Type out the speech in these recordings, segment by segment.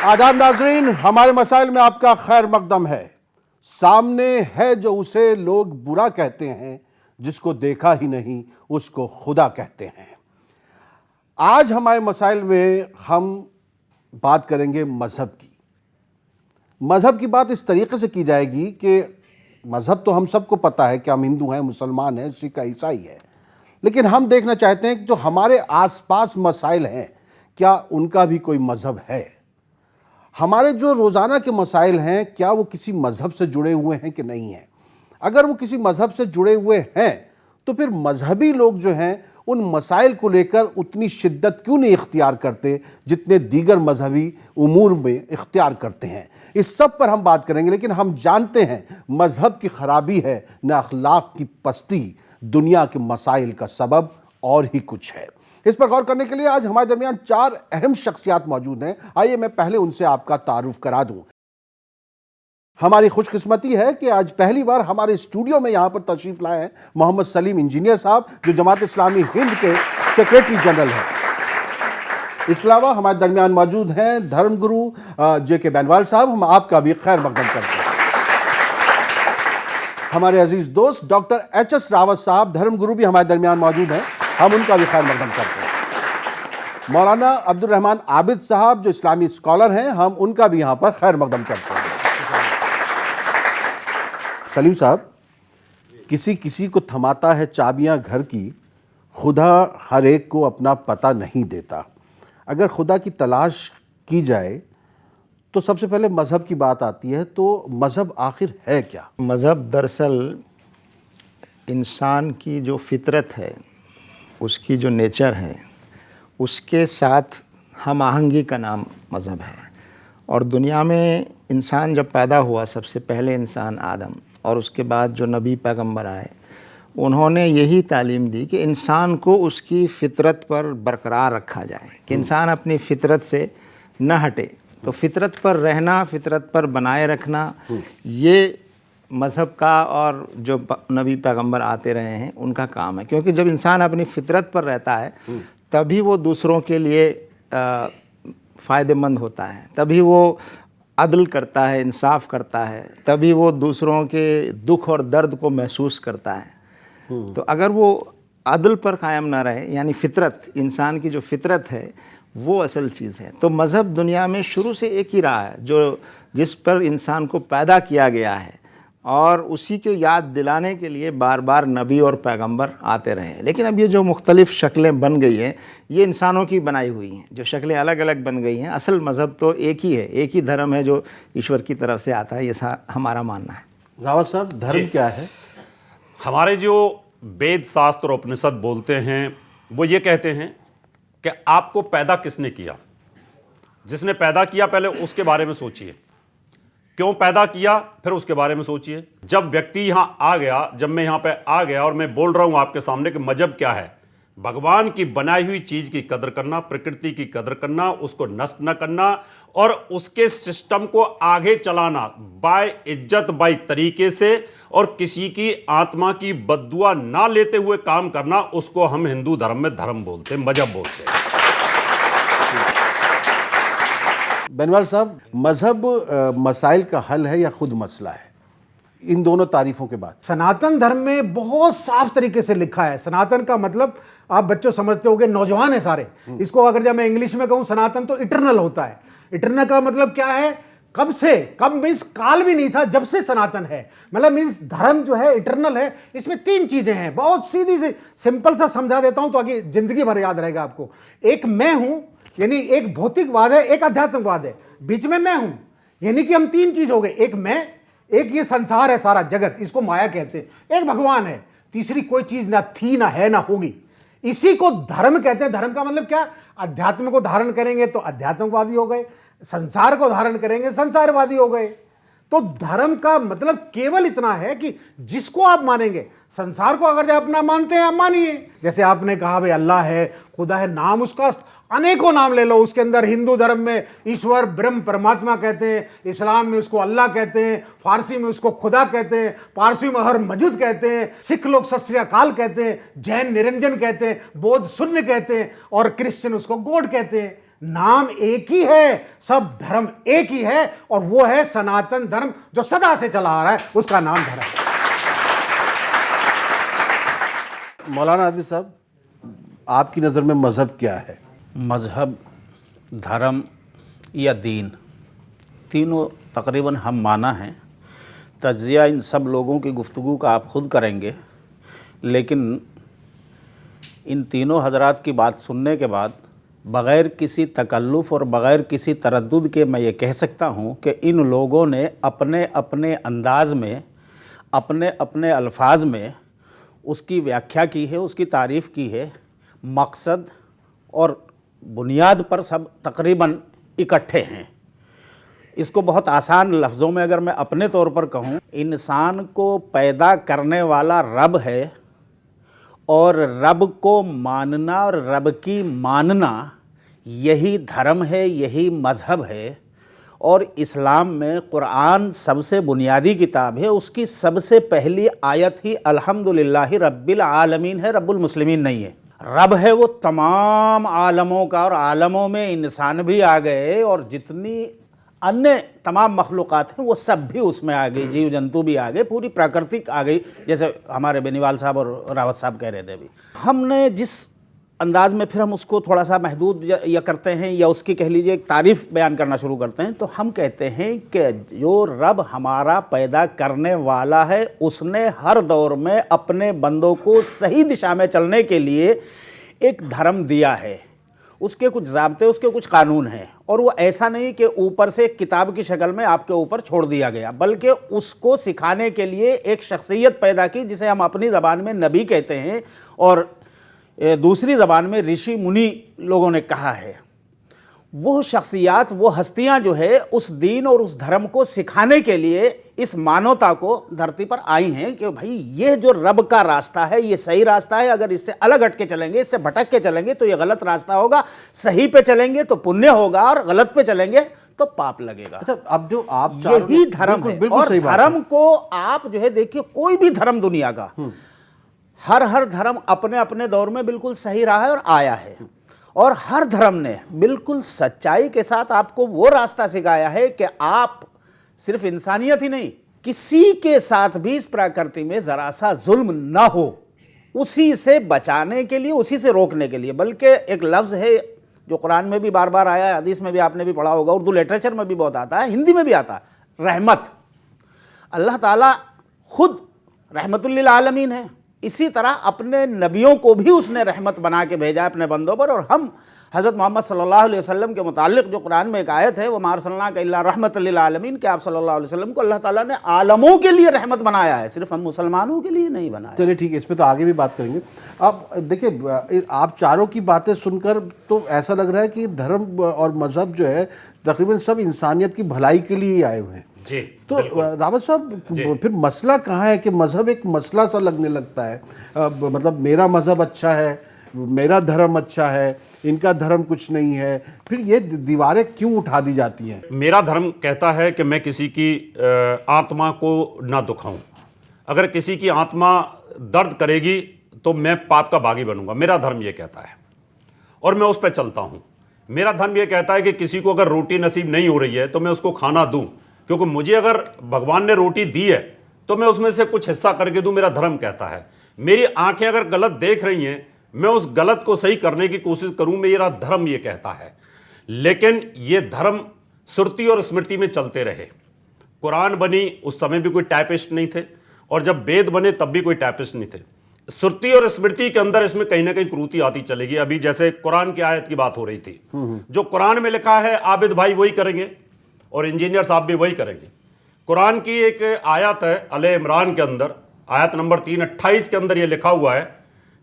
आदाब नाजरीन, हमारे मसाइल में आपका खैर मकदम है। सामने है जो उसे लोग बुरा कहते हैं, जिसको देखा ही नहीं उसको खुदा कहते हैं। आज हमारे मसाइल में हम बात करेंगे मजहब की। मजहब की बात इस तरीके से की जाएगी कि मजहब तो हम सबको पता है कि हम हिंदू हैं, मुसलमान हैं, सिख, ईसाई हैं, लेकिन हम देखना चाहते हैं कि जो हमारे आसपास मसाइल हैं क्या उनका भी कोई मजहब है। हमारे जो रोज़ाना के मसाइल हैं क्या वो किसी मज़हब से जुड़े हुए हैं कि नहीं हैं। अगर वो किसी मज़हब से जुड़े हुए हैं तो फिर मजहबी लोग जो हैं उन मसाइल को लेकर उतनी शिद्दत क्यों नहीं इख्तियार करते जितने दीगर मजहबी उमूर में इख्तियार करते हैं। इस सब पर हम बात करेंगे, लेकिन हम जानते हैं मजहब की खराबी है न अखलाक की पस्ती, दुनिया के मसाइल का सबब और ही कुछ है। इस पर गौर करने के लिए आज हमारे दरमियान चार अहम शख्सियात मौजूद हैं। आइए मैं पहले उनसे आपका तारुफ करा दूं। हमारी खुशकिस्मती है कि आज पहली बार हमारे स्टूडियो में यहां पर तशरीफ लाए हैं मोहम्मद सलीम इंजीनियर साहब, जो जमात इस्लामी हिंद के सेक्रेटरी जनरल हैं। इसके अलावा हमारे दरमियान मौजूद हैं धर्मगुरु JK बैनवाल साहब, हम आपका भी खैर मकदम करते हैं। हमारे अजीज दोस्त डॉक्टर HS रावत साहब, धर्मगुरु, भी हमारे दरमियान मौजूद हैं, हम उनका भी खैर मकदम करते हैं। मौलाना अब्दुल रहमान आबिद साहब जो इस्लामी स्कॉलर हैं, हम उनका भी यहां पर खैर मकदम करते हैं। सलीम साहब, किसी किसी को थमाता है चाबियां घर की, खुदा हर एक को अपना पता नहीं देता। अगर खुदा की तलाश की जाए तो सबसे पहले मज़हब की बात आती है, तो मज़हब आखिर है क्या? मज़हब दरअसल इंसान की जो फितरत है, उसकी जो नेचर है, उसके साथ हम आहंगी का नाम मज़हब है। और दुनिया में इंसान जब पैदा हुआ, सबसे पहले इंसान आदम और उसके बाद जो नबी पैगंबर आए, उन्होंने यही तालीम दी कि इंसान को उसकी फ़ितरत पर बरकरार रखा जाए, कि इंसान अपनी फ़ितरत से न हटे। तो फ़ितरत पर रहना, फ़ितरत पर बनाए रखना, ये मज़हब का और जो नबी पैगंबर आते रहे हैं उनका काम है। क्योंकि जब इंसान अपनी फ़ितरत पर रहता है तभी वो दूसरों के लिए फ़ायदेमंद होता है, तभी वो अदल करता है, इंसाफ करता है, तभी वो दूसरों के दुख और दर्द को महसूस करता है। तो अगर वो अदल पर कायम ना रहे, यानी फ़ितरत, इंसान की जो फ़ितरत है वो असल चीज़ है। तो मज़हब दुनिया में शुरू से एक ही रहा है, जो जिस पर इंसान को पैदा किया गया है, और उसी को याद दिलाने के लिए बार बार नबी और पैगंबर आते रहे। लेकिन अब ये जो मुख्तलिफ़ शक्लें बन गई हैं, ये इंसानों की बनाई हुई हैं। जो शक्लें अलग अलग बन गई हैं, असल मज़हब तो एक ही है, एक ही धर्म है जो ईश्वर की तरफ से आता है, ये हमारा मानना है। रावत साहब, धर्म क्या है? हमारे जो वेद शास्त्र और उपनिषद बोलते हैं वो ये कहते हैं कि आपको पैदा किसने किया। जिसने पैदा किया पहले उसके बारे में सोचिए, क्यों पैदा किया फिर उसके बारे में सोचिए। जब व्यक्ति यहां आ गया, जब मैं यहां पे आ गया और मैं बोल रहा हूं आपके सामने कि मजहब क्या है, भगवान की बनाई हुई चीज की कदर करना, प्रकृति की कदर करना, उसको नष्ट न करना और उसके सिस्टम को आगे चलाना बाय इज्जत, बाय तरीके से, और किसी की आत्मा की बद्दुआ ना लेते हुए काम करना, उसको हम हिंदू धर्म में धर्म बोलते हैं, मजहब बोलते हैं। बैनवाल साहब, मजहब मसाइल का हल है या खुद मसला है? इन दोनों तारीफों के बाद सनातन धर्म में बहुत साफ तरीके से लिखा है। सनातन का मतलब आप बच्चों समझते होंगे, नौजवान है सारे। इसको अगर जब मैं इंग्लिश में कहूं सनातन, तो इटरनल होता है। इटरनल का मतलब क्या है? कब से, कब मीन्स काल भी नहीं था, जब से सनातन है, मतलब मीन्स धर्म जो है इटरनल है। इसमें तीन चीजें हैं, बहुत सीधी से सिंपल सा समझा देता हूं तो आगे जिंदगी भर याद रहेगा आपको। एक मैं हूं, यानी एक भौतिकवाद है, एक आध्यात्मिकवाद है, बीच में मैं हूं, यानी कि हम तीन चीज हो गए। एक मैं, एक ये संसार है सारा जगत, इसको माया कहते हैं, एक भगवान है, तीसरी कोई चीज ना थी ना है ना होगी। इसी को धर्म कहते हैं। धर्म का मतलब क्या? अध्यात्म को धारण करेंगे तो अध्यात्मवादी हो गए, संसार को धारण करेंगे संसारवादी हो गए। तो धर्म का मतलब केवल इतना है कि जिसको आप मानेंगे, संसार को अगर आप अपना मानते हैं आप मानिए। जैसे आपने कहा भाई अल्लाह है, खुदा है, नाम उसका अनेकों नाम ले लो। उसके अंदर हिंदू धर्म में ईश्वर ब्रह्म परमात्मा कहते हैं, इस्लाम में उसको अल्लाह कहते हैं, फारसी में उसको खुदा कहते हैं, पारसी में हर मौजूद कहते हैं, सिख लोग सत श्री अकाल कहते हैं, जैन निरंजन कहते हैं, बौद्ध शून्य कहते हैं और क्रिश्चियन उसको गॉड कहते हैं। नाम एक ही है, सब धर्म एक ही है, और वो है सनातन धर्म जो सदा से चला आ रहा है, उसका नाम धर्म है। मौलाना आदिल साहब, आपकी नज़र में मज़हब क्या है? मज़हब, धर्म या दीन, तीनों तकरीबन हम माना है। तज्ज़िया इन सब लोगों की गुफ्तगू का आप ख़ुद करेंगे, लेकिन इन तीनों हजरात की बात सुनने के बाद बग़ैर किसी तकल्लुफ़ और बग़ैर किसी तरद्दुद के मैं ये कह सकता हूँ कि इन लोगों ने अपने अपने अंदाज़ में, अपने अपने अल्फाज में उसकी व्याख्या की है, उसकी तारीफ़ की है। मकसद और बुनियाद पर सब तकरीबन इकट्ठे हैं। इसको बहुत आसान लफ्ज़ों में अगर मैं अपने तौर पर कहूँ, इंसान को पैदा करने वाला रब है, और रब को मानना और रब की मानना यही धर्म है, यही मज़हब है। और इस्लाम में कुरान सबसे बुनियादी किताब है, उसकी सबसे पहली आयत ही अल्हम्दुलिल्लाहि रब्बिल आलमीन है, रब्बुल मुस्लिमीन नहीं है। रब है वो तमाम आलमों का, और आलमों में इंसान भी आ गए और जितनी अन्य तमाम मखलूक़ात हैं वो सब भी उसमें आ गई, जीव जंतु भी आ गए, पूरी प्राकृतिक आ गई, जैसे हमारे बेनीवाल साहब और रावत साहब कह रहे थे अभी। हमने जिस अंदाज में फिर हम उसको थोड़ा सा महदूद या करते हैं, या उसकी कह लीजिए एक तारीफ़ बयान करना शुरू करते हैं, तो हम कहते हैं कि जो रब हमारा पैदा करने वाला है, उसने हर दौर में अपने बंदों को सही दिशा में चलने के लिए एक धर्म दिया है। उसके कुछ ज़ाब्ते, उसके कुछ कानून हैं, और वो ऐसा नहीं कि ऊपर से एक किताब की शक्ल में आपके ऊपर छोड़ दिया गया, बल्कि उसको सिखाने के लिए एक शख्सियत पैदा की, जिसे हम अपनी ज़बान में नबी कहते हैं और दूसरी ज़बान में ऋषि मुनि लोगों ने कहा है। वो शख्सियात, वो हस्तियां जो है उस दीन और उस धर्म को सिखाने के लिए इस मानवता को धरती पर आई हैं कि भाई ये जो रब का रास्ता है ये सही रास्ता है, अगर इससे अलग हट के चलेंगे, इससे भटक के चलेंगे तो ये गलत रास्ता होगा, सही पे चलेंगे तो पुण्य होगा और गलत पे चलेंगे तो पाप लगेगा। अच्छा, अब जो आप यही धर्म है। बिल्कुल और सही बात धर्म को आप जो है देखिए, कोई भी धर्म दुनिया का, हर धर्म अपने अपने दौर में बिल्कुल सही रहा है और आया है, और हर धर्म ने बिल्कुल सच्चाई के साथ आपको वो रास्ता सिखाया है कि आप सिर्फ इंसानियत ही नहीं, किसी के साथ भी इस प्रकृति में जरा सा जुल्म ना हो, उसी से बचाने के लिए, उसी से रोकने के लिए। बल्कि एक लफ्ज़ है जो कुरान में भी बार बार आया है, हदीस में भी आपने भी पढ़ा होगा, उर्दू लिटरेचर में भी बहुत आता है, हिंदी में भी आता है, रहमत। अल्लाह ताला खुद रहमतुल लिल आलमीन है, इसी तरह अपने नबियों को भी उसने रहमत बना के भेजा अपने बंदों पर। और हम हज़रत मोहम्मद सल्लल्लाहु अलैहि वसल्लम के मुतालिक जो कुरान में एक आयत है, वो मा अरसलनाका इल्ला रहमतल लिल आलमीन, कि आप सल्लल्लाहु अलैहि वसल्लम को अल्लाह ताला ने आलमों के लिए रहमत बनाया है, सिर्फ हम मुसलमानों के लिए नहीं बनाया। चलिए ठीक है, इस पे तो आगे भी बात करेंगे। अब देखिए, आप चारों की बातें सुनकर तो ऐसा लग रहा है कि धर्म और मज़हब जो है तकरीबन सब इंसानियत की भलाई के लिए ही आए हुए हैं। जी, तो रावत साहब, फिर मसला कहाँ है कि मज़हब एक मसला सा लगने लगता है। मतलब मेरा मज़हब अच्छा है, मेरा धर्म अच्छा है, इनका धर्म कुछ नहीं है, फिर ये दीवारें क्यों उठा दी जाती हैं? मेरा धर्म कहता है कि मैं किसी की आत्मा को ना दुखाऊं। अगर किसी की आत्मा दर्द करेगी तो मैं पाप का बागी बनूंगा, मेरा धर्म ये कहता है, और मैं उस पर चलता हूं। मेरा धर्म ये कहता है कि किसी को अगर रोटी नसीब नहीं हो रही है तो मैं उसको खाना दूं, क्योंकि मुझे अगर भगवान ने रोटी दी है तो मैं उसमें से कुछ हिस्सा करके दूं, मेरा धर्म कहता है। मेरी आंखें अगर गलत देख रही हैं, मैं उस गलत को सही करने की कोशिश करूं, मेरा धर्म ये कहता है। लेकिन ये धर्म श्रुति और स्मृति में चलते रहे। कुरान बनी उस समय भी कोई टाइपिस्ट नहीं थे, और जब वेद बने तब भी कोई टाइपिस्ट नहीं थे। श्रुति और स्मृति के अंदर इसमें कहीं ना कहीं क्रूति आती चलेगी। अभी जैसे कुरान की आयत की बात हो रही थी, जो कुरान में लिखा है आबिद भाई वही करेंगे और इंजीनियर साहब भी वही करेंगे। कुरान की एक आयत है अले इमरान के अंदर, आयत नंबर 328 के अंदर ये लिखा हुआ है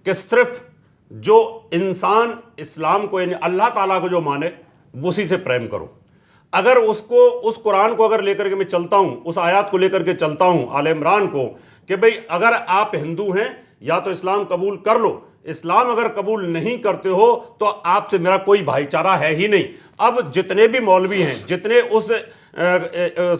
कि सिर्फ जो इंसान इस्लाम को, यानी अल्लाह ताला को जो माने, उसी से प्रेम करो। अगर उसको, उस कुरान को अगर लेकर के मैं चलता हूं, उस आयत को लेकर के चलता हूं आले इमरान को, कि भाई अगर आप हिंदू हैं या तो इस्लाम कबूल कर लो इस्लाम अगर कबूल नहीं करते हो तो आपसे मेरा कोई भाईचारा है ही नहीं। अब जितने भी मौलवी हैं, जितने उस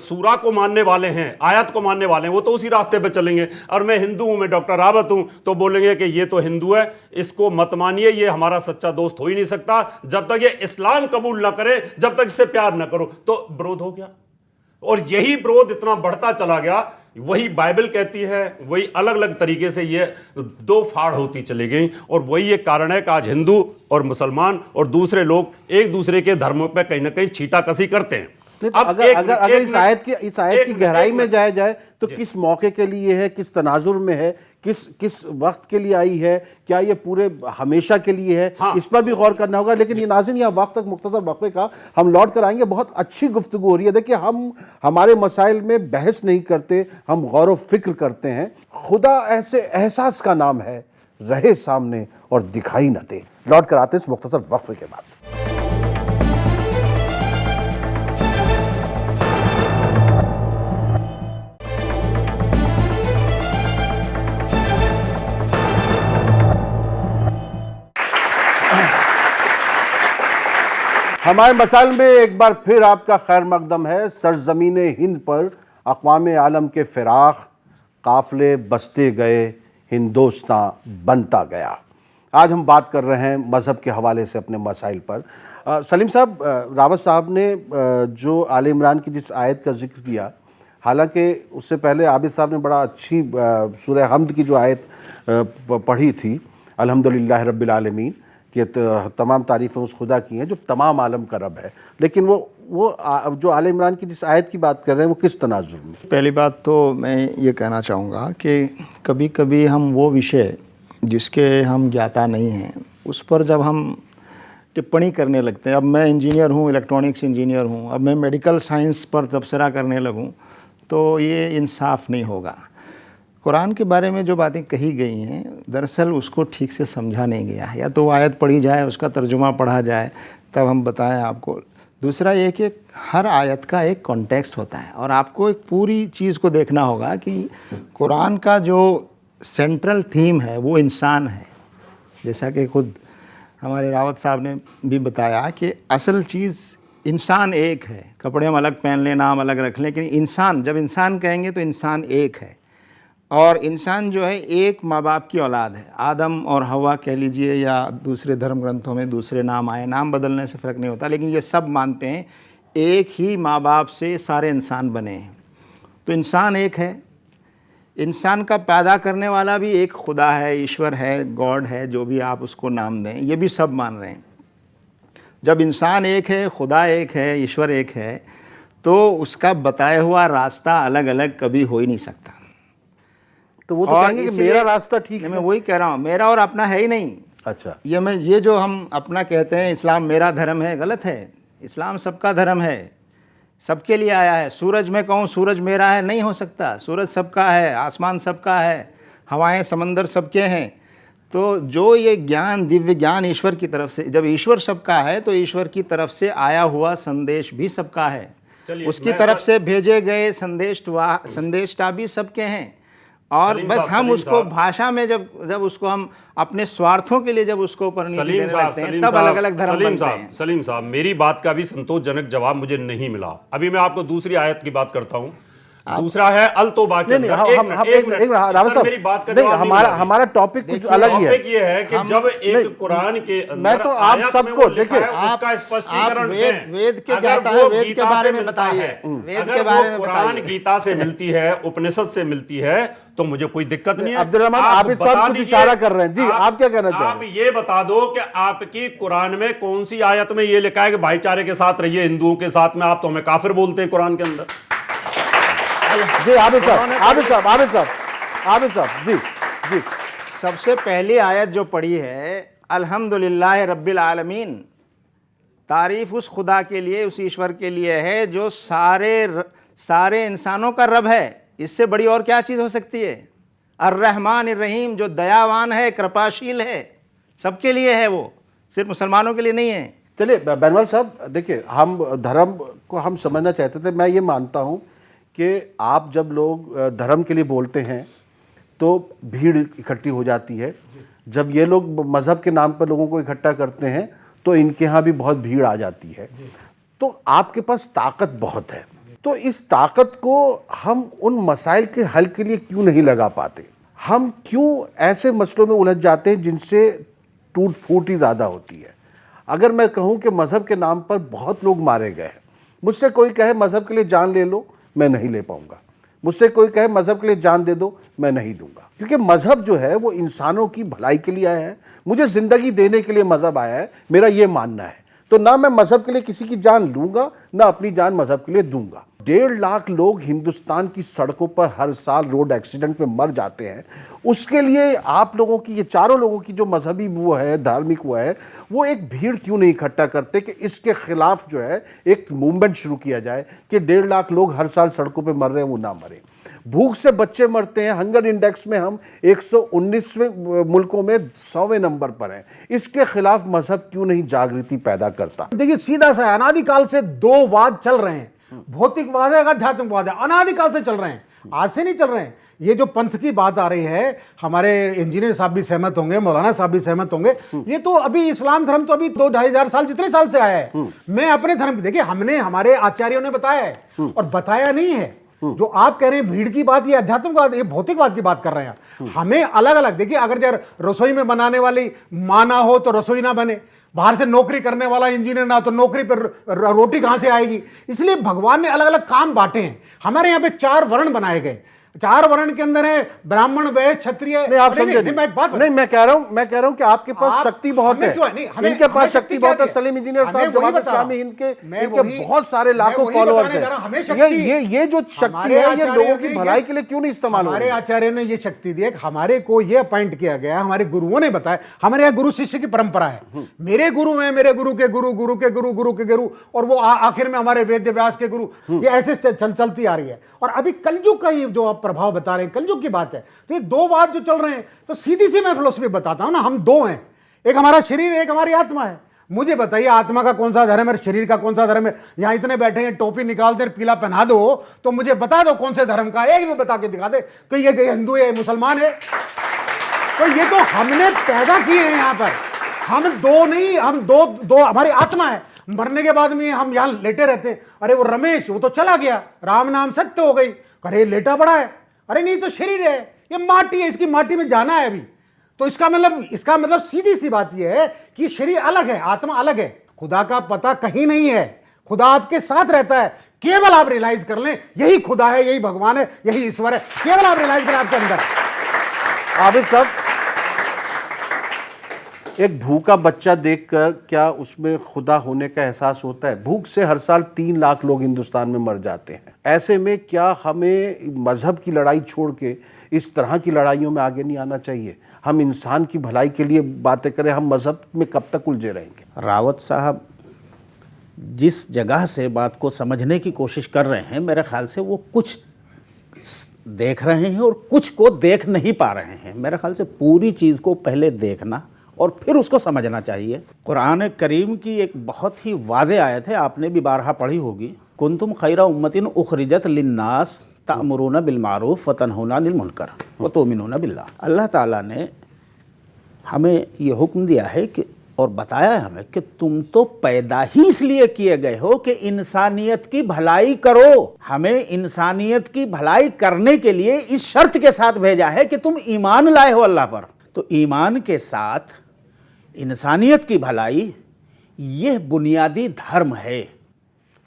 सूरा को मानने वाले हैं, आयत को मानने वाले हैं, वो तो उसी रास्ते पे चलेंगे। और मैं हिंदू हूं, मैं डॉक्टर रावत हूं, तो बोलेंगे कि ये तो हिंदू है, इसको मत मानिए, ये हमारा सच्चा दोस्त हो ही नहीं सकता। जब तक ये इस्लाम कबूल ना करे, जब तक इससे प्यार ना करो, तो विरोध हो गया। और यही विरोध इतना बढ़ता चला गया, वही बाइबल कहती है, वही अलग अलग तरीके से ये दो फाड़ होती चली गई। और वही एक कारण है कि आज हिंदू और मुसलमान और दूसरे लोग एक दूसरे के धर्मों पे कहीं ना कहीं छींटाकशी करते हैं। अब अगर इस आयत की गहराई में जाया जाए तो किस मौके के लिए है, किस तनाजुर में है, किस वक्त के लिए आई है, क्या ये पूरे हमेशा के लिए है, हाँ। इस पर भी गौर करना होगा। लेकिन ये नाज़रीन, यहाँ वक्त तक मुख्तसर वक्फे का हम लौट कर आएंगे। बहुत अच्छी गुफ्तगू हो रही है। देखिए, हम हमारे मसाइल में बहस नहीं करते, हम गौर व फिक्र करते हैं। खुदा ऐसे एहसास का नाम है, रहे सामने और दिखाई न दे। लौट कर आते हैं इस मुख्तसर वक्फे के बाद। हमारे मसाइल में एक बार फिर आपका खैर मकदम है। सरजमीन हिंद पर अक़वाम आलम के फिराख काफ़िले बसते गए, हिंदुस्तान बनता गया। आज हम बात कर रहे हैं मज़हब के हवाले से अपने मसाइल पर। सलीम साहब, रावत साहब ने जो आले इमरान की जिस आयत का जिक्र किया, हालांकि उससे पहले आबिद साहब ने बड़ा अच्छी सूरह हमद की जो आयत पढ़ी थी, अल्हम्दुलिल्लाह रब्बिल आलमीन, कि तमाम तारीफ़ें उस खुदा की हैं जो तमाम आलम का रब है। लेकिन वो जो आले इमरान की जिस आयत की बात कर रहे हैं, वो किस तनाजुर में? पहली बात तो मैं ये कहना चाहूँगा कि कभी कभी हम वो विषय जिसके हम ज्ञाता नहीं हैं, उस पर जब हम टिप्पणी करने लगते हैं, अब मैं इंजीनियर हूँ, इलेक्ट्रॉनिक्स इंजीनियर हूँ, अब मैं मेडिकल साइंस पर तबसरा करने लगूँ, तो ये इंसाफ नहीं होगा। कुरान के बारे में जो बातें कही गई हैं, दरअसल उसको ठीक से समझा नहीं गया। या तो आयत पढ़ी जाए, उसका तर्जुमा पढ़ा जाए, तब हम बताएं आपको। दूसरा ये कि हर आयत का एक कॉन्टेक्स्ट होता है और आपको एक पूरी चीज़ को देखना होगा कि कुरान का जो सेंट्रल थीम है वो इंसान है। जैसा कि खुद हमारे रावत साहब ने भी बताया कि असल चीज़ इंसान एक है। कपड़े हम अलग पहन लें, नाम अलग रख लें, लेकिन इंसान, जब इंसान कहेंगे तो इंसान एक है। और इंसान जो है एक माँ बाप की औलाद है। आदम और हवा कह लीजिए, या दूसरे धर्म ग्रंथों में दूसरे नाम आए, नाम बदलने से फ़र्क नहीं होता, लेकिन ये सब मानते हैं एक ही माँ बाप से सारे इंसान बने हैं। तो इंसान एक है। इंसान का पैदा करने वाला भी एक खुदा है, ईश्वर है, गॉड है, जो भी आप उसको नाम दें, ये भी सब मान रहे हैं। जब इंसान एक है, खुदा एक है, ईश्वर एक है, तो उसका बताया हुआ रास्ता अलग अलग कभी हो ही नहीं सकता। तो वो तो कहेंगे कि मेरा रास्ता ठीक है। मैं वही कह रहा हूँ, मेरा और अपना है ही नहीं। अच्छा, ये जो हम अपना कहते हैं इस्लाम मेरा धर्म है, गलत है। इस्लाम सबका धर्म है, सबके लिए आया है। सूरज मैं कहूँ सूरज मेरा है, नहीं हो सकता। सूरज सबका है, आसमान सबका है, हवाएं समंदर सबके हैं। तो जो ये ज्ञान, दिव्य ज्ञान ईश्वर की तरफ से, जब ईश्वर सबका है तो ईश्वर की तरफ से आया हुआ संदेश भी सबका है। उसकी तरफ से भेजे गए संदेशता भी सबके हैं। और बस हम उसको भाषा में जब उसको हम अपने स्वार्थों के लिए जब उसको परिणति देने लगते हैं, तब अलग अलग धर्म बनते हैं। सलीम साहब, मेरी बात का भी संतोषजनक जवाब मुझे नहीं मिला। अभी मैं आपको दूसरी आयत की बात करता हूँ। दूसरा है अल तौबा के अंदर। मेरी बात का जवाब हमारा टॉपिक कुछ अलग ही है। टॉपिक ये है कि जब एक कुरान के अंदर मैं तो आप सबको देखिए, उसका स्पष्टीकरण वेद के ज्ञाता है, वेद के बारे में बताइए। वेद के बारे में कुरान गीता से मिलती है, उपनिषद से मिलती है, तो मुझे कोई दिक्कत नहीं है। अब्दुर्रहमान आबिद साहब कुछ इशारा कर रहे हैं जी, आप क्या कहना चाह रहे हैं? आप ये बता दो कि आपकी कुरान में कौन सी आयत में ये लिखा है कि भाईचारे के साथ रहिए हिंदुओं के साथ में? आप तो हमें काफिर बोलते हैं कुरान के अंदर। जी आबिद साहब जी। सबसे पहली आयत जो पढ़ी है, अल्हम्दुलिल्लाह रब्बिल आलमीन, तारीफ उस खुदा के लिए, उस ईश्वर के लिए है जो सारे इंसानों का रब है। इससे बड़ी और क्या चीज़ हो सकती है? अर्रहमान अर्रहीम, जो दयावान है, कृपाशील है, सबके लिए है, वो सिर्फ मुसलमानों के लिए नहीं है। चलिए बैनवाल साहब, देखिए, हम धर्म को हम समझना चाहते थे। मैं ये मानता हूँ कि आप जब लोग धर्म के लिए बोलते हैं तो भीड़ इकट्ठी हो जाती है। जब ये लोग मज़हब के नाम पर लोगों को इकट्ठा करते हैं तो इनके यहाँ भी बहुत भीड़ आ जाती है। तो आपके पास ताकत बहुत है, तो इस ताकत को हम उन मसाइल के हल के लिए क्यों नहीं लगा पाते? हम क्यों ऐसे मसलों में उलझ जाते हैं जिनसे टूट फूट ही ज़्यादा होती है? अगर मैं कहूँ कि मज़हब के नाम पर बहुत लोग मारे गए हैं, मुझसे कोई कहे मज़हब के लिए जान ले लो, मैं नहीं ले पाऊँगा। मुझसे कोई कहे मज़हब के लिए जान दे दो, मैं नहीं दूंगा, क्योंकि मज़हब जो है वो इंसानों की भलाई के लिए आया है, मुझे ज़िंदगी देने के लिए मज़हब आया है, मेरा ये मानना है। तो ना मैं मज़हब के लिए किसी की जान लूँगा, ना अपनी जान मज़हब के लिए दूंगा। 1.5 लाख लोग हिंदुस्तान की सड़कों पर हर साल रोड एक्सीडेंट में मर जाते हैं। उसके लिए आप लोगों की, ये चारों लोगों की जो मजहबी वो है, धार्मिक वो है, वो एक भीड़ क्यों नहीं इकट्ठा करते कि इसके खिलाफ जो है एक मूवमेंट शुरू किया जाए कि 1.5 लाख लोग हर साल सड़कों पे मर रहे हैं, वो ना मरे। भूख से बच्चे मरते हैं, हंगर इंडेक्स में हम 119वें मुल्कों में 100वें नंबर पर हैं। इसके खिलाफ मजहब क्यों नहीं जागृति पैदा करता? देखिए, सीधा सा अनादिकाल से दो वाद चल रहे हैं, भौतिकवाद है, आध्यात्मिकवाद है, अनादिकाल से चल रहे हैं, आज से नहीं चल रहे हैं। ये जो पंथ की बात आ रही है, हमारे इंजीनियर साहब भी सहमत होंगे, मौलाना साहब भी सहमत होंगे, ये तो अभी इस्लाम धर्म तो अभी 2-2.5 हजार जितने साल से आया है। मैं अपने धर्म की, देखिए हमने, हमारे आचार्यों ने बताया है और बताया नहीं है। जो आप कह रहे हैं भीड़ की बात, ये आध्यात्मिकवाद, ये भौतिकवाद की बात कर रहे हैं। हमें अलग अलग, देखिए अगर यार रसोई में बनाने वाली माँ ना हो तो रसोई ना बने, बाहर से नौकरी करने वाला इंजीनियर ना, तो नौकरी पर रोटी कहां से आएगी? इसलिए भगवान ने अलग अलग काम बांटे हैं। हमारे यहाँ पे 4 वर्ण बनाए गए, 4 वर्ण के अंदर है ब्राह्मण, वैश्य, क्षत्रिय। नहीं, आप समझे नहीं, मैं कह रहा हूं कि आपके पास शक्ति बहुत है, इनके पास शक्ति बहुत है। सलीम इंजीनियर साहब, जमात इस्लामी हिंद के, इनके बहुत सारे लाखों फॉलोअर्स हैं। ये जो शक्ति है, ये लोगों की भलाई के लिए क्यों नहीं इस्तेमाल हो रही? हमारे आचार्य ने ये शक्ति दी, हमारे को ये अपॉइंट किया गया, हमारे गुरुओं ने बताया। हमारे यहाँ गुरु शिष्य की परंपरा है, मेरे गुरु हैं, मेरे गुरु के गुरु, गुरु के गुरु, गुरु के गुरु, और वो आखिर में हमारे वेद व्यास के गुरु, ये ऐसे चलती आ रही है। और अभी कलयुग का ये जो आप प्रभाव बता रहे हैं, कलयुग की बात है। तो ये 2 बात जो चल रहे हैं, तो सीधी सी मैं फिलोसफी बताता हूं ना, हम 2 हैं, एक हमारा शरीर, एक हमारी आत्मा है। मुझे बताइए आत्मा का कौन सा धर्म है, शरीर का कौन सा धर्म है? यहां इतने बैठे हैं, टोपी निकाल दे, पीला पहना दो, तो मुझे बता दो कौन से धर्म का, एक भी बता के दिखा दे कि ये हिंदू है, मुसलमान है। तो ये तो हमने पैदा किए हैं यहाँ पर, हम 2 नहीं, हम दो हमारी आत्मा है। मरने के बाद में हम यहाँ लेटे रहते हैं, अरे वो रमेश वो तो चला गया, राम नाम सत्य हो गई, अरे लेटा पड़ा है, अरे नहीं तो शरीर है, ये माटी है, इसकी माटी में जाना है अभी। तो इसका मतलब सीधी सी बात यह है कि शरीर अलग है, आत्मा अलग है। खुदा का पता कहीं नहीं है, खुदा आपके साथ रहता है, केवल आप रियलाइज कर लें यही खुदा है, यही भगवान है, यही ईश्वर है, केवल आप रियलाइज करें आपके अंदर। आबिद साहब, एक भूखा बच्चा देखकर क्या उसमें खुदा होने का एहसास होता है? भूख से हर साल 3 लाख लोग हिंदुस्तान में मर जाते हैं। ऐसे में क्या हमें मजहब की लड़ाई छोड़ के इस तरह की लड़ाइयों में आगे नहीं आना चाहिए? हम इंसान की भलाई के लिए बातें करें, हम मजहब में कब तक उलझे रहेंगे? रावत साहब जिस जगह से बात को समझने की कोशिश कर रहे हैं, मेरे ख्याल से वो कुछ देख रहे हैं और कुछ को देख नहीं पा रहे हैं। मेरे ख्याल से पूरी चीज़ को पहले देखना और फिर उसको समझना चाहिए। कुरान करीम की एक बहुत ही वाज़े आयत है, आपने भी बारहा पढ़ी होगी, कुंतुम खैरा उम्मतिन उखरिजत लिन्नास तामुरूना बिल मारूफ व तनहूना अनिल मुनकर व तुमिनूना बिल्लाह। अल्लाह ताला ने हमें ये हुक्म दिया है कि, और बताया है हमें कि तुम तो पैदा ही इसलिए किए गए हो कि इंसानियत की भलाई करो। हमें इंसानियत की भलाई करने के लिए इस शर्त के साथ भेजा है कि तुम ईमान लाए हो अल्लाह पर। तो ईमान के साथ इंसानियत की भलाई, यह बुनियादी धर्म है।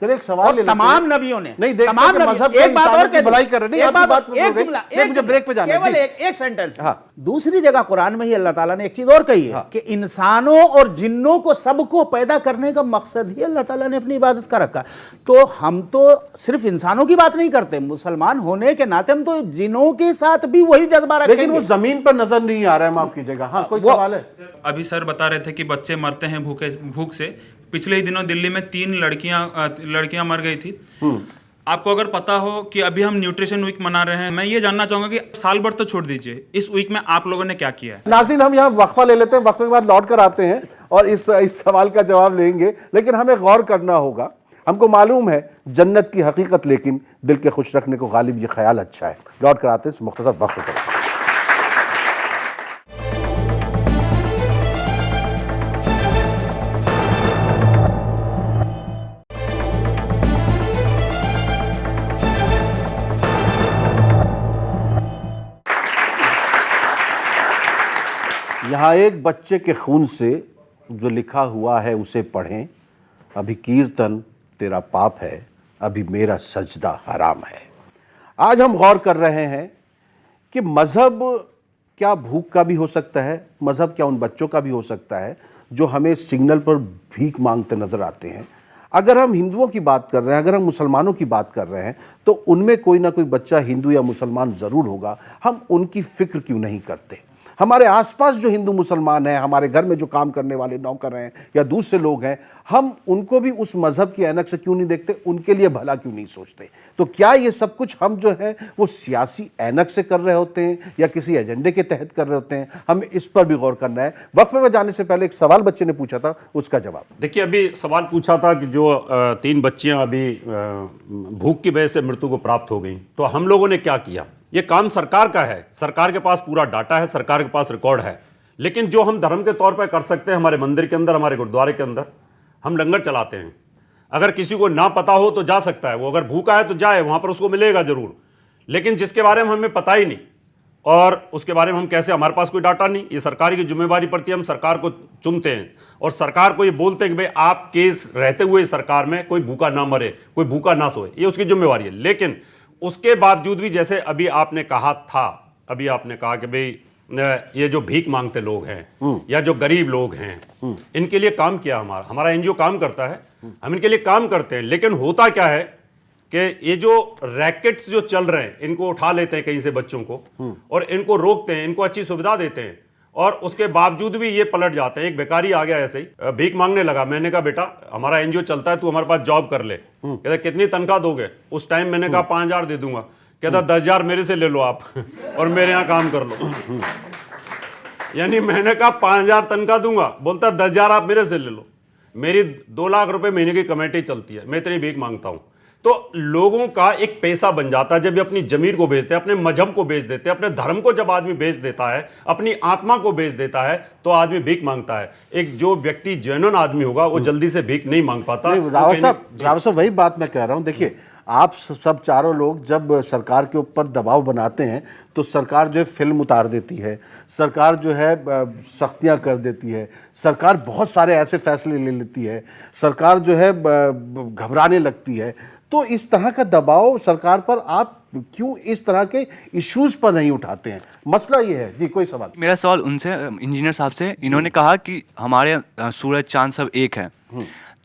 चलिए एक सवाल ले लेते हैं। तमाम नबियों ने, नहीं, तमाम मजहब एक बात और कह भलाई कर रहे हैं, मुझे ब्रेक पे जाना है, केवल एक सेंटेंस। हाँ। दूसरी जगह कुरान में ही अल्लाह ताला ने एक चीज और कही है। हाँ। कि इंसानों और जिन्नों को सबको पैदा करने का मकसद ही अल्लाह ताला ने अपनी इबादत का रखा। तो हम तो सिर्फ इंसानों की बात नहीं करते, मुसलमान होने के नाते हम तो जिन्नों के साथ भी वही जज्बा रखेंगे। लेकिन वो जमीन पर नजर नहीं आ रहा है, माफ कीजिएगा। हाँ, कोई सवाल है? अभी सर बता रहे थे कि बच्चे मरते हैं भूख से। पिछले ही दिनों दिल्ली में 3 लड़कियां मर गई थी। आपको अगर पता हो कि अभी हम न्यूट्रिशन वीक मना रहे हैं, मैं ये जानना चाहूंगा कि साल भर तो छोड़ दीजिए, इस वीक में आप लोगों ने क्या किया है? नाज़रीन, हम यहाँ वक्फा ले लेते हैं, वक्फे के बाद लौट कर आते हैं और इस सवाल का जवाब लेंगे। लेकिन हमें गौर करना होगा, हमको मालूम है जन्नत की हकीकत, लेकिन दिल के खुश रखने को गालिब ये ख्याल अच्छा है। लौट कर आते हैं इस मुख्तसर वक्फे पर। यहाँ एक बच्चे के खून से जो लिखा हुआ है उसे पढ़ें, अभी कीर्तन तेरा पाप है, अभी मेरा सजदा हराम है। आज हम गौर कर रहे हैं कि मज़हब क्या भूख का भी हो सकता है, मज़हब क्या उन बच्चों का भी हो सकता है जो हमें सिग्नल पर भीख मांगते नजर आते हैं। अगर हम हिंदुओं की बात कर रहे हैं, अगर हम मुसलमानों की बात कर रहे हैं, तो उनमें कोई ना कोई बच्चा हिंदू या मुसलमान ज़रूर होगा। हम उनकी फिक्र क्यों नहीं करते? हमारे आसपास जो हिंदू मुसलमान हैं, हमारे घर में जो काम करने वाले नौकर हैं या दूसरे लोग हैं, हम उनको भी उस मज़हब की ऐनक से क्यों नहीं देखते? उनके लिए भला क्यों नहीं सोचते? तो क्या ये सब कुछ हम जो है वो सियासी ऐनक से कर रहे होते हैं या किसी एजेंडे के तहत कर रहे होते हैं? हमें इस पर भी गौर करना है। वक्फे में जाने से पहले एक सवाल बच्चे ने पूछा था, उसका जवाब। देखिए, अभी सवाल पूछा था कि जो 3 बच्चियां अभी भूख की वजह से मृत्यु को प्राप्त हो गई, तो हम लोगों ने क्या किया? ये काम सरकार का है, सरकार के पास पूरा डाटा है, सरकार के पास रिकॉर्ड है। लेकिन जो हम धर्म के तौर पर कर सकते हैं, हमारे मंदिर के अंदर, हमारे गुरुद्वारे के अंदर हम लंगर चलाते हैं। अगर किसी को ना पता हो तो जा सकता है, वो अगर भूखा है तो जाए, वहां पर उसको मिलेगा जरूर। लेकिन जिसके बारे में हमें पता ही नहीं और उसके बारे में हम कैसे, हमारे पास कोई डाटा नहीं, ये सरकार की जिम्मेवारी पड़ती है। हम सरकार को चुनते हैं और सरकार को ये बोलते हैं कि भाई आप केस रहते हुए सरकार में कोई भूखा ना मरे, कोई भूखा ना सोए, ये उसकी जिम्मेवारी है। लेकिन उसके बावजूद भी, जैसे अभी आपने कहा था, अभी आपने कहा कि भाई ये जो भीख मांगते लोग हैं या जो गरीब लोग हैं, इनके लिए काम किया हमारा एनजीओ काम करता है, हम इनके लिए काम करते हैं। लेकिन होता क्या है कि ये जो रैकेट्स जो चल रहे हैं, इनको उठा लेते हैं कहीं से बच्चों को और इनको रोकते हैं, इनको अच्छी सुविधा देते हैं और उसके बावजूद भी ये पलट जाते हैं। एक बेकारी आ गया ऐसे ही, भीख मांगने लगा। मैंने कहा बेटा हमारा एनजीओ चलता है, तू हमारे पास जॉब कर ले। कहता कितनी तनख्वाह दोगे? उस टाइम मैंने कहा 5,000 दे दूंगा। कहता 10,000 मेरे से ले लो आप और मेरे यहाँ काम कर लो। यानी मैंने कहा 5,000 तनख्वाह दूंगा, बोलता 10,000 आप मेरे से ले लो। मेरी 2 लाख रुपए महीने की कमेटी चलती है, मैं इतनी भीख मांगता हूं। तो लोगों का एक पैसा बन जाता है जब ये अपनी जमीर को बेचते हैं, अपने मजहब को बेच देते हैं, अपने धर्म को जब आदमी बेच देता है, अपनी आत्मा को बेच देता है, तो आदमी भीख मांगता है। एक जो व्यक्ति जेन्युइन आदमी होगा वो जल्दी से भीख नहीं मांग पाता। रावत साहब वही बात मैं कह रहा हूं। देखिए, आप सब चारों लोग जब सरकार के ऊपर दबाव बनाते हैं तो सरकार जो है फिल्म उतार देती है, सरकार जो है सख्तियां कर देती है, सरकार बहुत सारे ऐसे फैसले ले लेती है, सरकार जो है घबराने लगती है। तो इस तरह का दबाव सरकार पर आप क्यों इस तरह के इश्यूज पर नहीं उठाते हैं? मसला ये है। जी, कोई सवाल? मेरा सवाल उनसे, इंजीनियर साहब से। इन्होंने कहा कि हमारे सूरज चांद सब एक हैं,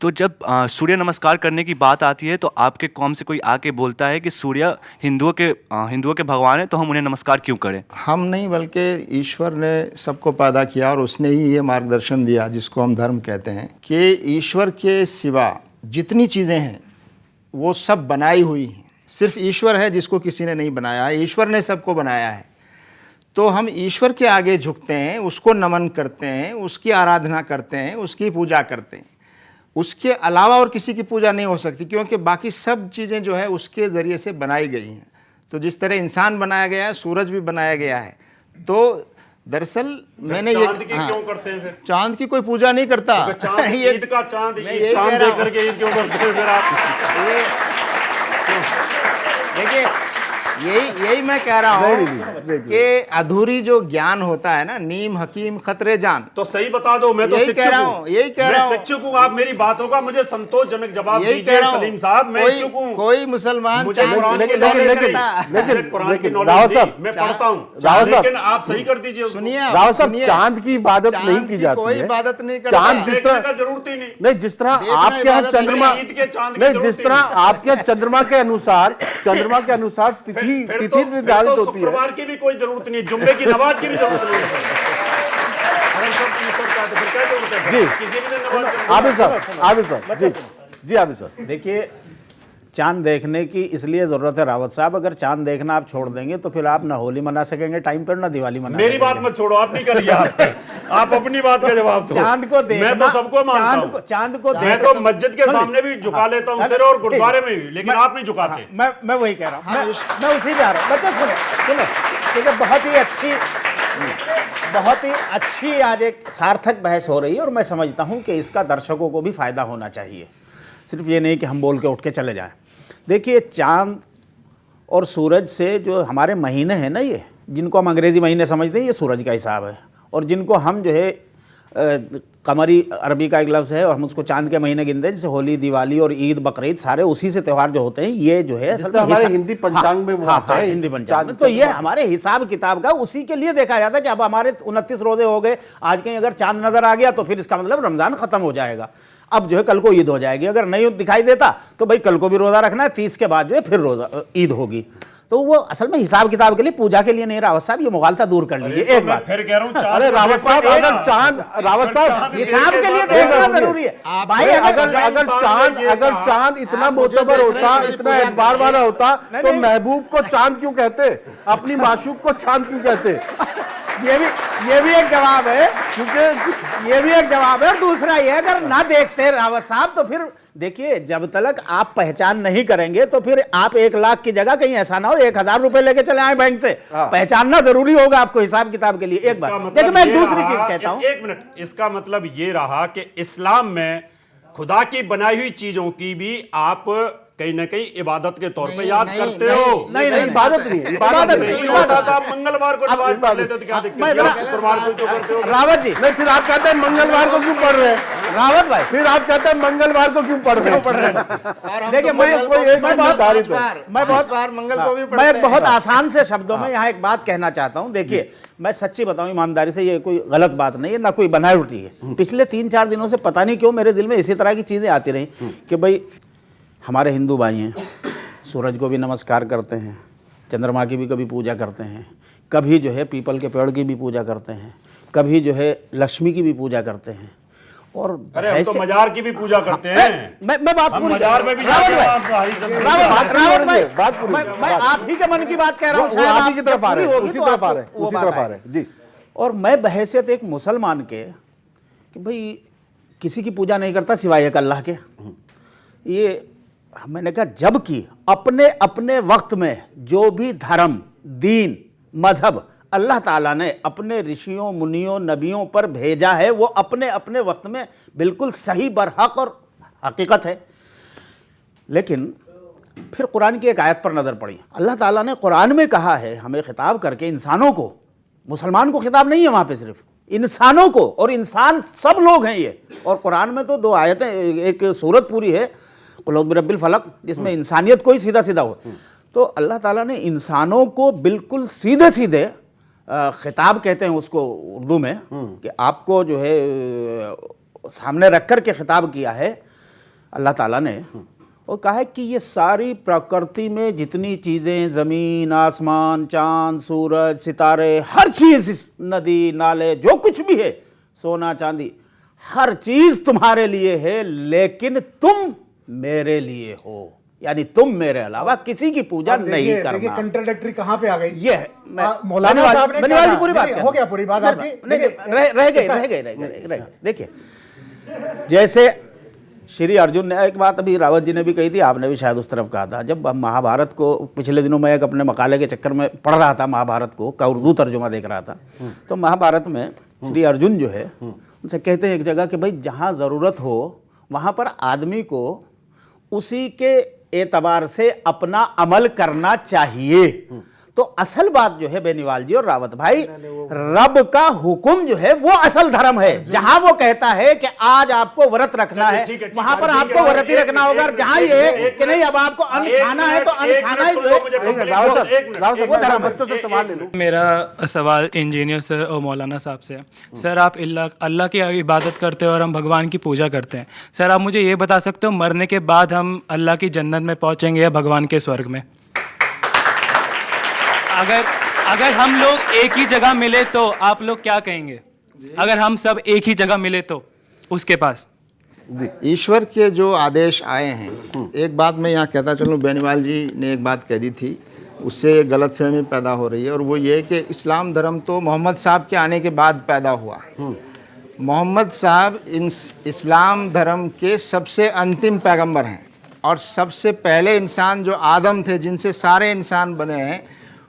तो जब सूर्य नमस्कार करने की बात आती है तो आपके कौम से कोई आके बोलता है कि सूर्य हिंदुओं के भगवान है, तो हम उन्हें नमस्कार क्यों करें? हम नहीं, बल्कि ईश्वर ने सबको पैदा किया और उसने ही ये मार्गदर्शन दिया जिसको हम धर्म कहते हैं कि ईश्वर के सिवा जितनी चीज़ें हैं वो सब बनाई हुई हैं। सिर्फ ईश्वर है जिसको किसी ने नहीं बनाया है, ईश्वर ने सबको बनाया है। तो हम ईश्वर के आगे झुकते हैं, उसको नमन करते हैं, उसकी आराधना करते हैं, उसकी पूजा करते हैं। उसके अलावा और किसी की पूजा नहीं हो सकती, क्योंकि बाकी सब चीज़ें जो है उसके ज़रिए से बनाई गई हैं। तो जिस तरह इंसान बनाया गया है, सूरज भी बनाया गया है। तो दरअसल मैंने ये क्यों करते हैं फिर? चांद की कोई पूजा नहीं करता। ईद का चांद देख करके ईद क्यों करते हैं फिर आप? देखिए, यही मैं कह रहा हूँ कि अधूरी जो ज्ञान होता है ना, नीम हकीम खतरे जान। तो सही बता दो, मैं तो यही कह रहा हूँ, यही कह रहा हूँ। मैं शिक्षक हूँ, आप मेरी बातों का मुझे संतोषजनक जवाब दीजिए सलीम साहब। मैं शिक्षक हूँ, कोई मुसलमान लेकिन कुरान की नॉलेज मैं पढ़ता हूँ, लेकिन आप सही कर दीजिए। सुनिए रावत साहब, चांद की इबादत नहीं की जाती है, कोई इबादत नहीं करता। चांद जिस तरह जरूरत ही नहीं, जिस तरह आपके यहाँ चंद्रमा नहीं, जिस तरह आपके यहाँ चंद्रमा के अनुसार तिथि निर्धारित होती है। शुक्रवार की भी कोई जरूरत नहीं, जुम्मे की नमाज की भी जरूरत नहीं है। जी आबिद साहब, जी आबिद साहब। देखिए, चांद देखने की इसलिए ज़रूरत है रावत साहब, अगर चांद देखना आप छोड़ देंगे तो फिर आप ना होली मना सकेंगे टाइम पर, ना दिवाली मना मेरी बात मत छोड़ो, आप नहीं करिए, आप अपनी बात का जवाब दो। चांद को देखना, मैं तो सबको मानता हूं, चांद को मैं तो मस्जिद के सामने भी झुका लेता हूं सिर और गुरुद्वारे में भी, लेकिन आप नहीं झुकाते। मैं वही कह रहा हूँ, मैं उसी जा रहा हूँ। बच्चों सुनो, क्योंकि बहुत ही अच्छी आज एक सार्थक बहस हो रही है और मैं समझता हूँ कि इसका दर्शकों को भी फायदा होना चाहिए। सिर्फ ये नहीं कि हम बोल के उठ के चले जाएं। देखिए, चांद और सूरज से जो हमारे महीने हैं ना, ये जिनको हम अंग्रेजी महीने समझते हैं, ये सूरज का हिसाब है और जिनको हम जो है कमरी अरबी का एक लफ्ज़ है और हम उसको चांद के महीने गिनते हैं, जैसे होली, दिवाली और ईद, बकरीद, सारे उसी से त्यौहार जो होते हैं, ये जो है असल में हमारे हिंदी पंचांग में वो आता है, हिंदी पंचांग में, तो ये हमारे हिसाब किताब का उसी के लिए देखा जाता है कि अब हमारे 29 रोजे हो गए, आज कहीं अगर चांद नजर आ गया तो फिर इसका मतलब रमजान खत्म हो जाएगा। अब जो है कल को ईद हो जाएगी, अगर नहीं दिखाई देता तो भाई कल को भी रोजा रखना है, 30 के बाद जो है फिर रोजा ईद होगी। तो वो असल में हिसाब किताब के लिए, पूजा के लिए नहीं। रावत साहब ये मुगालता दूर कर लीजिए एक बात। फिर कह रहा हूं अरे रावत साहब, अगर चांद, रावत साहब हिसाब के लिए देखना जरूरी है भाई। अगर चांद इतना मोतबर होता, इतना एतबार वाला होता, तो महबूब को चांद क्यों कहते, अपनी माशूक को चांद क्यों कहते? ये भी एक जवाब है, क्योंकि ये भी एक जवाब है। और दूसरा ये, अगर ना देखते रावत साहब तो फिर देखिए, जब तक आप पहचान नहीं करेंगे तो फिर आप 1 लाख की जगह कहीं ऐसा ना हो 1000 रुपए लेके चले आए बैंक से। पहचानना जरूरी होगा आपको हिसाब किताब के लिए। एक बात देखिए, मैं एक दूसरी चीज कहता हूं, 1 मिनट, इसका मतलब ये रहा कि इस्लाम में खुदा की बनाई हुई चीजों की भी आप कहीं ना कहीं इबादत के तौर पे याद करते हो। नहीं, इबादत नहीं, इबादत नहीं होता था। मंगलवार को नमाज पढ़ लेते तो क्या दिक्कत है? शुक्रवार को तो करते हो। रावत जी, नहीं, फिर आप कहते हैं मंगलवार को क्यों पढ़ रहे हैं? रावत भाई, फिर आप कहते हैं मंगलवार को क्यों पढ़ रहे हैं? देखिए, मैं बहुत आसान से शब्दों में यहाँ एक बात कहना चाहता हूँ। देखिए, मैं सच्ची बताऊं ईमानदारी से, ये कोई गलत बात नहीं है, ना कोई बनावटी है। पिछले 3-4 दिनों से पता नहीं क्यों मेरे दिल में इसी तरह की चीजें आती रही कि भाई हमारे हिंदू भाई हैं, सूरज को भी नमस्कार करते हैं, चंद्रमा की भी कभी पूजा करते हैं, कभी जो है पीपल के पेड़ की भी पूजा करते हैं, कभी जो है लक्ष्मी की भी पूजा करते हैं, और अरे हम तो मजार की भी पूजा करते हैं। मैं बात पूरी, मजार में भी मैं आप ही के मन की बात कह रहा हूँ, आप ही की तरफ आ रहे हैं, उसी तरफ आ रहे हैं जी। और मैं बहैसियत एक मुसलमान के कि भाई किसी की पूजा नहीं करता सिवाय एक अल्लाह के। ये मैंने कहा, जबकि अपने अपने वक्त में जो भी धर्म, दीन, मजहब अल्लाह ताला ने अपने ऋषियों, मुनियों, नबियों पर भेजा है, वो अपने अपने वक्त में बिल्कुल सही, बरहक और हकीकत है। लेकिन फिर कुरान की एक आयत पर नज़र पड़ी। अल्लाह ताला ने कुरान में कहा है, हमें खिताब करके, इंसानों को, मुसलमान को खिताब नहीं है वहाँ पे, सिर्फ इंसानों को, और इंसान सब लोग हैं ये। और कुरान में तो 2 आयतें, एक सूरत पूरी है कुल औज़ु बिरब्बिल फलक, जिसमें इंसानियत को ही सीधा सीधा हो। तो अल्लाह ताला ने इंसानों को बिल्कुल सीधे सीधे खिताब कहते हैं उसको उर्दू में, कि आपको जो है सामने रख कर के खिताब किया है अल्लाह ताला ने, और कहा है कि ये सारी प्रकृति में जितनी चीज़ें, ज़मीन, आसमान, चांद, सूरज, सितारे, हर चीज़, नदी, नाले, जो कुछ भी है, सोना चांदी, हर चीज़ तुम्हारे लिए है, लेकिन तुम मेरे लिए हो, यानी तुम मेरे अलावा किसी की पूजा नहीं करना। देखिए कंट्राडिक्टरी कहाँ पे आ गई ये है। मौलाना साहब ने बनीवाल जी पूरी बात हो गया, पूरी बात आपकी रह गई। देखिए, जैसे श्री अर्जुन ने, एक बात अभी रावत जी ने भी कही थी, आपने भी शायद उस तरफ कहा था, जब हम महाभारत को, पिछले दिनों में एक अपने मकाले के चक्कर में पढ़ रहा था महाभारत को, का उर्दू तर्जुमा देख रहा था, तो महाभारत में श्री अर्जुन जो है उनसे कहते हैं एक जगह कि भाई जहाँ ज़रूरत हो वहाँ पर आदमी को उसी के एतबार से अपना अमल करना चाहिए। तो असल बात जो है बेनीवाल जी और रावत भाई, रब का हुक्म जो है वो असल धर्म है। जहां वो कहता है कि आज आपको व्रत रखना है, वहां पर आपको व्रत ही रखना होगा। जहां ये कि नहीं अब आपको अन्न खाना है तो अन्न खाना ही जो है वो धर्म। बच्चों से सवाल ले लो। मेरा सवाल इंजीनियर सर और मौलाना साहब से है। सर, आप अल्लाह की इबादत करते हो और हम भगवान की पूजा करते हैं। सर, आप मुझे ये बता सकते हो मरने के बाद हम अल्लाह की जन्नत में पहुंचेंगे या भगवान के स्वर्ग में? अगर हम लोग एक ही जगह मिले तो आप लोग क्या कहेंगे? अगर हम सब एक ही जगह मिले तो उसके पास ईश्वर के जो आदेश आए हैं, एक बात मैं यहाँ कहता चलूँ, बेनीवाल जी ने एक बात कह दी थी, उससे गलतफहमी पैदा हो रही है, और वो ये कि इस्लाम धर्म तो मोहम्मद साहब के आने के बाद पैदा हुआ। मोहम्मद साहब इस्लाम धर्म के सबसे अंतिम पैगंबर हैं, और सबसे पहले इंसान जो आदम थे, जिनसे सारे इंसान बने हैं,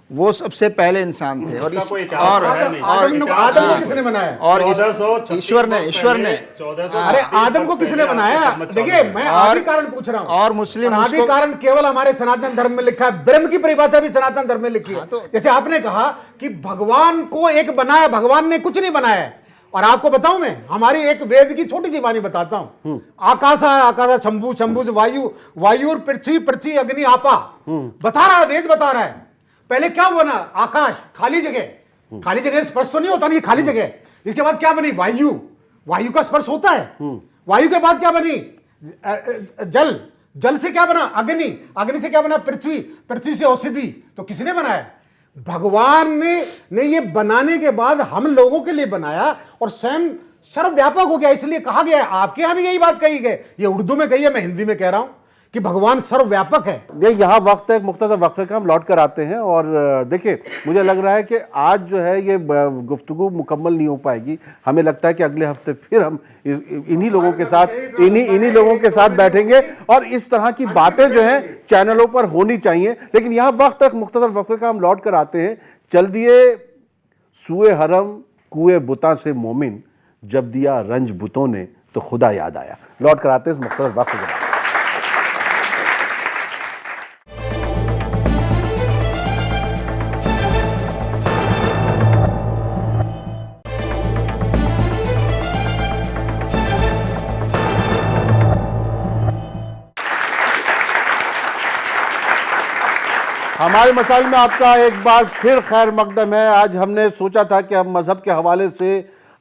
वो सबसे पहले इंसान थे। और इसका कोई इतिहास है नहीं। आदम को किसने बनाया? और 1436 ईश्वर ने 1436 अरे आदम को किसने बनाया? देखिए मैं आदि कारण पूछ रहा हूँ। और मुस्लिम आदि उसको- कारण केवल हमारे सनातन धर्म में लिखा है। ब्रह्म की परिभाषा भी सनातन धर्म में लिखी है। जैसे आपने कहा कि भगवान को एक बनाया, भगवान ने कुछ नहीं बनाया है। और आपको बताऊं मैं, हमारी एक वेद की छोटी सी वाणी बताता हूं। आकाशा आकाशा शंभु शंभु वायु वायु और पृथ्वी पृथ्वी अग्नि आपा बता रहा है, वेद बता रहा है। पहले क्या बना? आकाश, खाली जगह। खाली जगह स्पर्श तो नहीं होता, नहीं खाली जगह। इसके बाद क्या बनी? वायु। वायु का स्पर्श होता है। वायु के बाद क्या बनी? जल। जल से क्या बना? अग्नि। अग्नि से क्या बना? पृथ्वी। पृथ्वी से औषधि। तो किसने बनाया? भगवान ने ये बनाने के बाद हम लोगों के लिए बनाया और स्वयं सर्वव्यापक हो गया। इसलिए कहा गया है, आपके यहां भी यही बात कही गई, ये उर्दू में कही है, मैं हिंदी में कह रहा हूं कि भगवान सर्वव्यापक है। ये यहाँ वक्त है, एक मुख्तसर वक्फे का हम लौट कर आते हैं। और देखिए, मुझे लग रहा है कि आज जो है ये गुफ्तगू मुकम्मल नहीं हो पाएगी। हमें लगता है कि अगले हफ्ते फिर हम इन्हीं लोगों के साथ इन्हीं लोगों के साथ बैठेंगे और इस तरह की बातें जो हैं चैनलों पर होनी चाहिए। लेकिन यहाँ वक्त है, मुख्तसर वक्फे का हम लौट कर आते हैं। चल दिए सुए हरम कुए बुता से मोमिन, जब दिया रंज बुतों ने तो खुदा याद आया। लौट कर आते हैं इस मुख्तसर वक्फे के बाद। हमारे मसाइल में आपका एक बार फिर खैर मकदम है। आज हमने सोचा था कि हम मजहब के हवाले से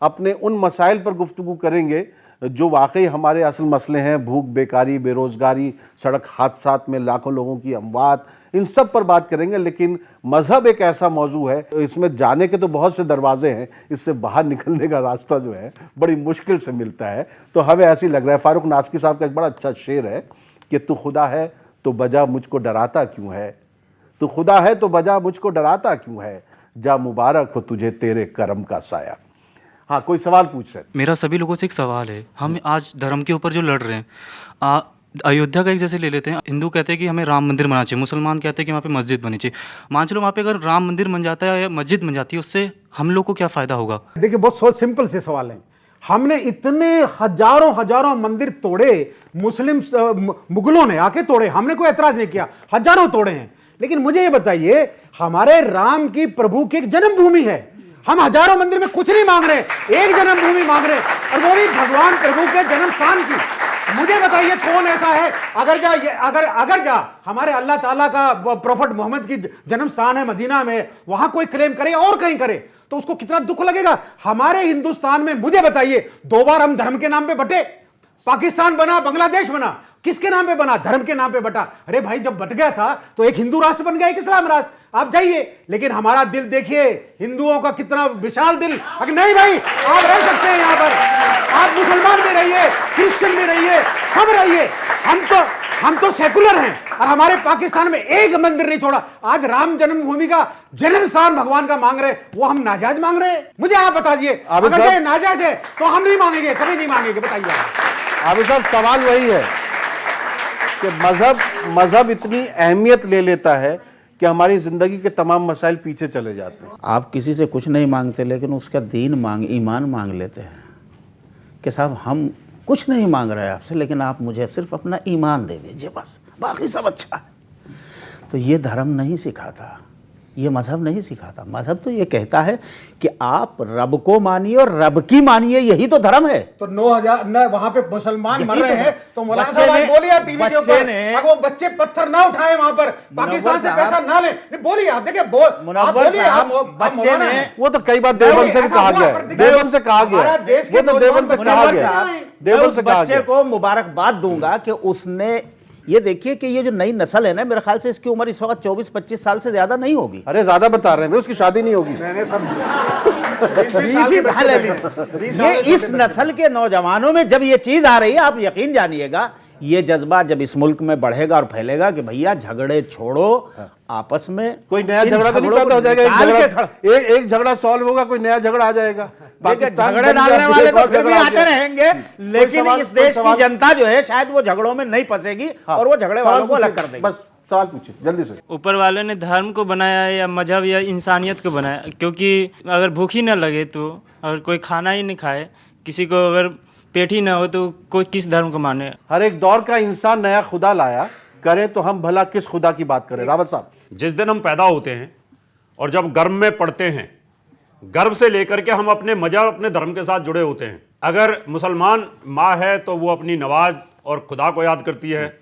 अपने उन मसाइल पर गुफ्तगू करेंगे जो वाकई हमारे असल मसले हैं। भूख, बेकारी, बेरोजगारी, सड़क हादसात में लाखों लोगों की अमवात, इन सब पर बात करेंगे। लेकिन मजहब एक ऐसा मौजू है, इसमें जाने के तो बहुत से दरवाजे हैं, इससे बाहर निकलने का रास्ता जो है बड़ी मुश्किल से मिलता है। तो हमें ऐसे ही लग रहा है, फारूक नास्की साहब का एक बड़ा अच्छा शेर है कि तू खुदा है तो बजा मुझको डराता क्यों है, तू खुदा है तो बजा मुझको डराता क्यों है, जा मुबारक हो तुझे तेरे करम का साया। हाँ, कोई सवाल पूछ रहे? मेरा सभी लोगों से एक सवाल है। हम आज धर्म के ऊपर जो लड़ रहे हैं, अयोध्या का एक जैसे ले लेते हैं। हिंदू कहते हैं कि हमें राम मंदिर बनाना चाहिए, मुसलमान कहते हैं कि वहाँ पे मस्जिद बननी चाहिए। मान चलो वहाँ पे अगर राम मंदिर बन जाता है या मस्जिद बन जाती है, उससे हम लोग को क्या फ़ायदा होगा? देखिए, बहुत सिंपल से सवाल है। हमने इतने हजारों मंदिर तोड़े, मुस्लिम मुगलों ने आके तोड़े, हमने कोई एतराज नहीं किया, हजारों तोड़े हैं। लेकिन मुझे ये बताइए, हमारे राम की प्रभु की एक जन्मभूमि है, हम हजारों मंदिर में कुछ नहीं मांग रहे, एक जन्मभूमि मांग रहे, और वो भी भगवान प्रभु के जन्म स्थान की। मुझे बताइए कौन ऐसा है, अगर जा हमारे अल्लाह ताला का प्रोफेट मोहम्मद की जन्म स्थान है मदीना में, वहां कोई क्लेम करे और कहीं करे तो उसको कितना दुख लगेगा। हमारे हिंदुस्तान में मुझे बताइए, 2 बार हम धर्म के नाम पे बटे, पाकिस्तान बना, बांग्लादेश बना, किसके नाम पे बना? धर्म के नाम पे बटा। अरे भाई, जब बट गया था तो एक हिंदू राष्ट्र बन गया, एक इस्लाम राष्ट्र। आप जाइए, लेकिन हमारा दिल देखिए, हिंदुओं का कितना विशाल दिल। अगर नहीं भाई, आप रह सकते हैं यहाँ पर, आप मुसलमान में रहिए, क्रिश्चियन में रहिए, सब रहिए। हम तो सेकुलर हैं और हमारे पाकिस्तान में एक मंदिर नहीं छोड़ा। आज राम जन्मभूमि का जन्म स्थान भगवान का मांग रहे, वो हम नाजायज मांग रहे हैं। मुझे आप बता दिए, अगर ये नाजायज है तो हम नहीं मांगेंगे, कभी नहीं मांगेंगे। बताइए आबिद साहब, सवाल वही है कि मजहब इतनी अहमियत ले लेता है कि हमारी जिंदगी के तमाम मसाइल पीछे चले जाते हैं। आप किसी से कुछ नहीं मांगते, लेकिन उसका दीन ईमान मांग लेते हैं कि साहब हम कुछ नहीं मांग रहे आपसे, लेकिन आप मुझे सिर्फ अपना ईमान दे दीजिए, बस बाकी सब अच्छा है। तो ये धर्म नहीं सिखाता, ये मजहब नहीं सिखाता। मजहब तो ये कहता है कि आप रब को मानिए और रब की मानिए, यही तो धर्म है। तो 9000 वहां पे मुसलमान मर रहे हैं, तो मौलाना साहब बोलिए टीवी के ऊपर, अगर वो बच्चे पत्थर ना उठाए वहां पर, पाकिस्तान से पैसा ना ले, बोलिए आप। देखिए बच्चे ने, वो तो कई बार देवबंद से भी कहा गया, देवबंद से कहा गया, वो तो देवबंद से कहा गया, देवबंद से कहा गया। बच्चे को मुबारकबाद दूंगा कि उसने, ये देखिए कि ये जो नई नस्ल है ना, मेरे ख्याल से इसकी उम्र इस वक्त 24-25 साल से ज्यादा नहीं होगी। अरे ज्यादा बता रहे हैं, उसकी शादी नहीं होगी। ये इस नस्ल के नौजवानों में जब ये चीज आ रही है, आप यकीन जानिएगा, ये जज्बा जब इस मुल्क में बढ़ेगा और फैलेगा कि भैया झगड़े छोड़ो, आपस में कोई नया झगड़ा तो नहीं पैदा हो जाएगा। एक झगड़ा सॉल्व होगा, कोई नया झगड़ा आ जाएगा। झगड़े डालने वाले तो फिर भी आते रहेंगे, लेकिन इस देश की जनता जो है शायद वो झगड़ों में नहीं फंसेगी और वो झगड़े वालों को अलग कर देगी। बस सवाल पूछिए जल्दी से। ऊपर वाले ने धर्म को बनाया या मजहब या इंसानियत को बनाया? क्योंकि अगर भूख ही ना लगे तो, अगर कोई खाना ही नहीं खाए, किसी को अगर पेट ही ना हो तो कोई किस धर्म को माने? हर एक दौर का इंसान नया खुदा लाया, करें तो हम भला किस खुदा की बात करें? रावत साहब। जिस दिन हम पैदा होते हैं और जब गर्भ में पड़ते हैं, गर्भ से लेकर के हम अपने मजहब, अपने धर्म के साथ जुड़े होते हैं। अगर मुसलमान माँ है तो वो अपनी नवाज और खुदा को याद करती है,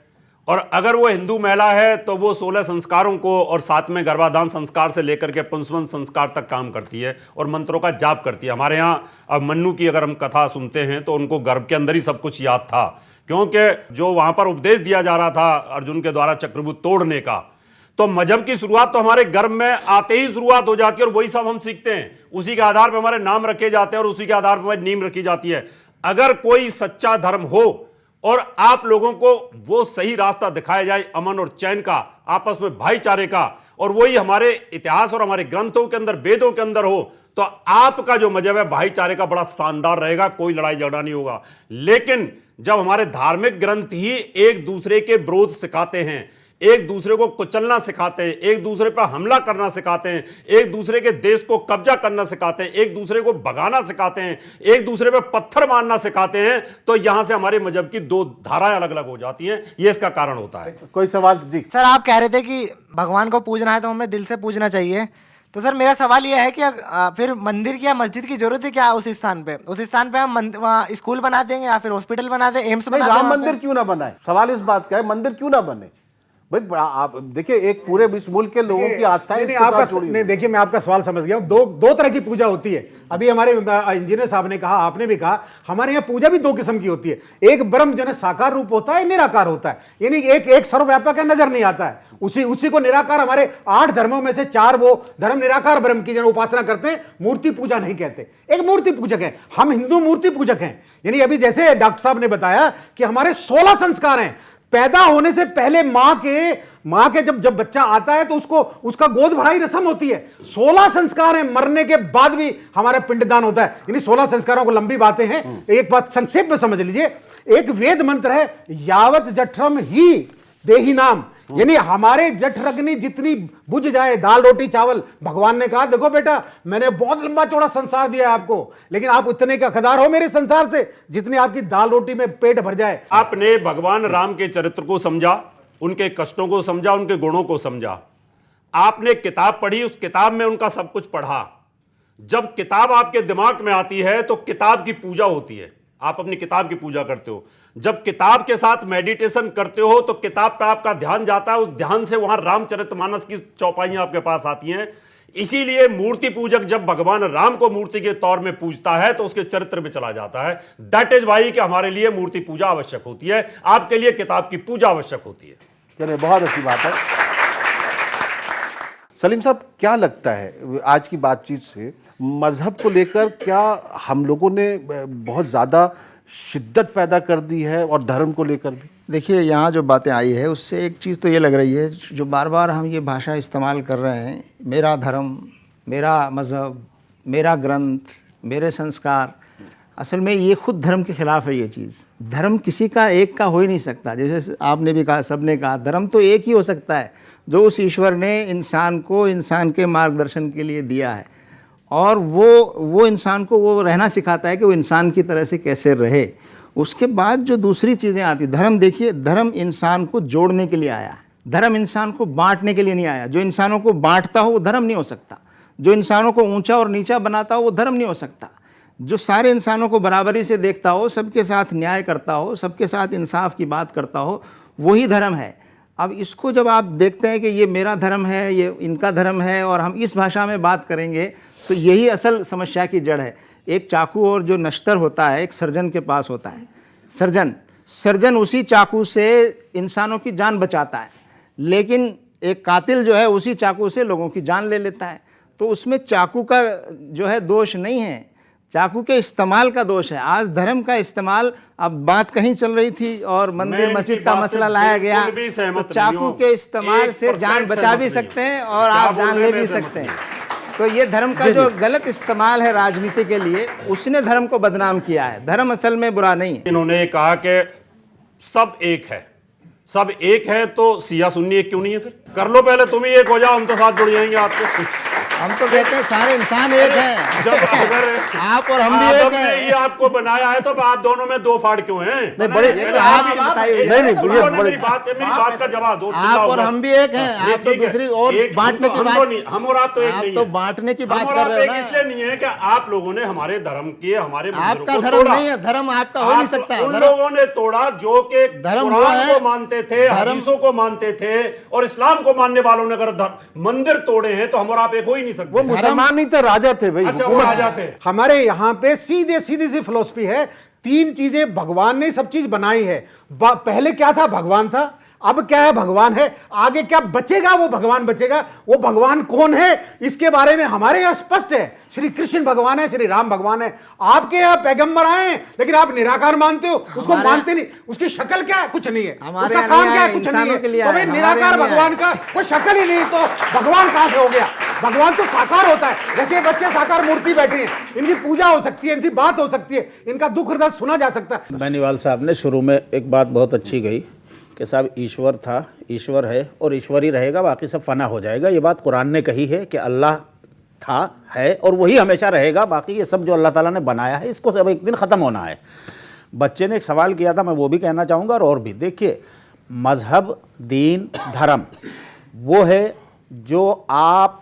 और अगर वो हिंदू महिला है तो वो 16 संस्कारों को और साथ में गर्भाधान संस्कार से लेकर के पुंसवन संस्कार तक काम करती है और मंत्रों का जाप करती है। हमारे यहाँ अब मन्नू की अगर हम कथा सुनते हैं तो उनको गर्भ के अंदर ही सब कुछ याद था, क्योंकि जो वहां पर उपदेश दिया जा रहा था अर्जुन के द्वारा चक्रव्यूह तोड़ने का, तो मजहब की शुरुआत तो हमारे गर्भ में आते ही शुरुआत हो जाती है और वही सब हम सीखते हैं। उसी के आधार पर हमारे नाम रखे जाते हैं और उसी के आधार पर हमारी नींव रखी जाती है। अगर कोई सच्चा धर्म हो और आप लोगों को वो सही रास्ता दिखाया जाए अमन और चैन का, आपस में भाईचारे का, और वही हमारे इतिहास और हमारे ग्रंथों के अंदर, वेदों के अंदर हो, तो आपका जो मजहब है भाईचारे का बड़ा शानदार रहेगा, कोई लड़ाई झगड़ा नहीं होगा। लेकिन जब हमारे धार्मिक ग्रंथ ही एक दूसरे के विरोध सिखाते हैं, एक दूसरे को कुचलना सिखाते हैं, एक दूसरे पर हमला करना सिखाते हैं, एक दूसरे के देश को कब्जा करना सिखाते हैं, एक दूसरे को भगाना सिखाते हैं, एक दूसरे पर पत्थर मारना सिखाते हैं, तो यहां से हमारे मजहब की दो धाराएं अलग अलग हो जाती हैं। ये इसका कारण होता है। कोई सवाल जी? सर, आप कह रहे थे कि भगवान को पूजना है तो हमें दिल से पूजना चाहिए। तो सर मेरा सवाल यह है कि फिर मंदिर की या मस्जिद की जरूरत है क्या उस स्थान पे? उस स्थान पे हम वहाँ स्कूल बना देंगे या फिर हॉस्पिटल बना दें, एम्स बना दें? राम मंदिर क्यों ना बनाए? सवाल इस बात का है, मंदिर क्यों ना बने भाई? आप देखिए, एक पूरे इस मुल्क के लोगों की आस्था है। नहीं, देखिए मैं आपका सवाल समझ गया हूं। दो तरह की पूजा होती है। अभी हमारे इंजीनियर साहब ने कहा, आपने भी कहा, हमारे यहाँ पूजा भी दो किस्म की होती है। एक ब्रह्म जो है साकार रूप होता है, निराकार होता है, यानी एक सर्वव्यापक है, नजर नहीं आता है, उसी को निराकार। हमारे 8 धर्मों में से 4 वो धर्म निराकार ब्रह्म की जो उपासना करते हैं, मूर्ति पूजा नहीं कहते। एक मूर्ति पूजक है, हम हिंदू मूर्ति पूजक हैं। यानी अभी जैसे डॉक्टर साहब ने बताया कि हमारे 16 संस्कार हैं। पैदा होने से पहले मां के जब बच्चा आता है तो उसका गोद भराई रस्म होती है। 16 संस्कार हैं। मरने के बाद भी हमारा पिंडदान होता है। यानी 16 संस्कारों को लंबी बातें हैं, एक बात संक्षेप में समझ लीजिए। एक वेद मंत्र है, यावत जठरम ही देही नाम, यानी हमारे जठरग्नि जितनी बुझ जाए, दाल रोटी चावल। भगवान ने कहा, देखो बेटा, मैंने बहुत लंबा चौड़ा संसार दिया है आपको, लेकिन आप उतने का हकदार हो मेरे संसार से जितनी आपकी दाल रोटी में पेट भर जाए। आपने भगवान राम के चरित्र को समझा, उनके कष्टों को समझा, उनके गुणों को समझा। आपने किताब पढ़ी, उस किताब में उनका सब कुछ पढ़ा। जब किताब आपके दिमाग में आती है तो किताब की पूजा होती है, आप अपनी किताब की पूजा करते हो। जब किताब के साथ मेडिटेशन करते हो तो किताब पे आपका ध्यान जाता है, उस ध्यान से वहां रामचरितमानस की चौपाइयां आपके पास आती हैं। इसीलिए मूर्ति पूजक जब भगवान राम को मूर्ति के तौर में पूजता है तो उसके चरित्र में चला जाता है। दैट इज वाई कि हमारे लिए मूर्ति पूजा आवश्यक होती है, आपके लिए किताब की पूजा आवश्यक होती है। चलिए, बहुत अच्छी बात है। सलीम साहब, क्या लगता है आज की बातचीत से मजहब को लेकर क्या हम लोगों ने बहुत ज़्यादा शिद्दत पैदा कर दी है, और धर्म को लेकर भी? देखिए, यहाँ जो बातें आई है उससे एक चीज़ तो ये लग रही है, जो बार बार हम ये भाषा इस्तेमाल कर रहे हैं, मेरा धर्म, मेरा मज़हब, मेरा ग्रंथ, मेरे संस्कार, असल में ये खुद धर्म के ख़िलाफ़ है। ये चीज़, धर्म किसी का एक का हो ही नहीं सकता। जैसे आपने भी कहा, सब ने कहा, धर्म तो एक ही हो सकता है जो उस ईश्वर ने इंसान को इंसान के मार्गदर्शन के लिए दिया है, और वो इंसान को वो रहना सिखाता है कि वो इंसान की तरह से कैसे रहे। उसके बाद जो दूसरी चीज़ें आती, धर्म, देखिए, धर्म इंसान को जोड़ने के लिए आया है, धर्म इंसान को बांटने के लिए नहीं आया। जो इंसानों को बांटता हो वो धर्म नहीं हो सकता, जो इंसानों को ऊंचा और नीचा बनाता हो वो धर्म नहीं हो सकता, जो सारे इंसानों को बराबरी से देखता हो, सबके साथ न्याय करता हो, सबके साथ इंसाफ की बात करता हो, वही धर्म है। अब इसको जब आप देखते हैं कि ये मेरा धर्म है, ये इनका धर्म है, और हम इस भाषा में बात करेंगे, तो यही असल समस्या की जड़ है। एक चाकू और जो नश्तर होता है, एक सर्जन के पास होता है, सर्जन उसी चाकू से इंसानों की जान बचाता है, लेकिन एक कातिल जो है उसी चाकू से लोगों की जान ले लेता है। तो उसमें चाकू का जो है दोष नहीं है, चाकू के इस्तेमाल का दोष है। आज धर्म का इस्तेमाल, अब बात कहीं चल रही थी और मंदिर मस्जिद का मसला लाया गया, तो चाकू के इस्तेमाल से जान बचा भी सकते हैं और आप जान ले भी सकते हैं। तो ये धर्म का जो गलत इस्तेमाल है राजनीति के लिए, उसने धर्म को बदनाम किया है। धर्म असल में बुरा नहीं है। इन्होंने कहा कि सब एक है, सब एक है तो सिया सुन्नी एक क्यों नहीं है? फिर कर लो पहले, तुम ही एक हो जाओ, हम तो साथ जुड़ जाएंगे आपके। हम तो कहते हैं सारे इंसान एक हैं। जब अगर आप और हम भी एक आदम ने हैं। ये आपको बनाया है तो आप दोनों में दो फाड़ क्यों हैं? नहीं, बड़े- पहले आप ही ही बताइए। नहीं, सुनो ना, मेरी बात का जवाब दो। आप और हम भी एक हैं। आप तो दूसरी और बांटने की बात, हम और आप तो एक आप नहीं तो है। बांटने की हम बात और कर आप रहे एक हो इसलिए ना। नहीं है कि आप लोगों ने हमारे धर्म के, हमारे मंदिरों आपका को धर्म तोड़ा। नहीं है, धर्म आपका हो नहीं सकता। उन धर्म- लोगों ने तोड़ा जो कि धर्म वो कुरान है। को मानते थे, हदीसों को मानते थे, और इस्लाम को मानने वालों ने अगर मंदिर तोड़े हैं तो हम और आप एक हो ही नहीं सकते। वो मुसलमान नहीं थे, राजा थे भाई। अच्छा, वो आ जाते हैं। हमारे यहाँ पे सीधी सी फिलोसफी है, 3 चीजें भगवान ने सब चीज बनाई है। पहले क्या था? भगवान था। अब क्या है? भगवान है। आगे क्या बचेगा? वो भगवान बचेगा। वो भगवान कौन है इसके बारे में हमारे यहाँ स्पष्ट है। श्री कृष्ण भगवान है, श्री राम भगवान है। आपके यहाँ पैगंबर आए हैं, लेकिन आप निराकार मानते हो, उसको मानते नहीं। उसकी शक्ल क्या है? कुछ नहीं है। हमारे उसका काम क्या है? कुछ नहीं है। तो भाई निराकार भगवान का कोई शक्ल ही नहीं, तो भगवान कहां से हो गया? भगवान तो साकार होता है। जैसे बच्चे साकार मूर्ति बैठे हैं, इनकी पूजा हो सकती है, इनकी बात हो सकती है, इनका दुख दर्द सुना जा सकता है। बेनीवाल साहब ने शुरू में एक बात बहुत अच्छी कही कि साहब ईश्वर था, ईश्वर है और ईश्वर ही रहेगा, बाकी सब फना हो जाएगा। ये बात कुरान ने कही है कि अल्लाह था, है और वही हमेशा रहेगा। बाकी ये सब जो अल्लाह ताला ने बनाया है, इसको सब एक दिन ख़त्म होना है। बच्चे ने एक सवाल किया था, मैं वो भी कहना चाहूँगा और भी। देखिए, मज़हब, दीन, धर्म वो है जो आप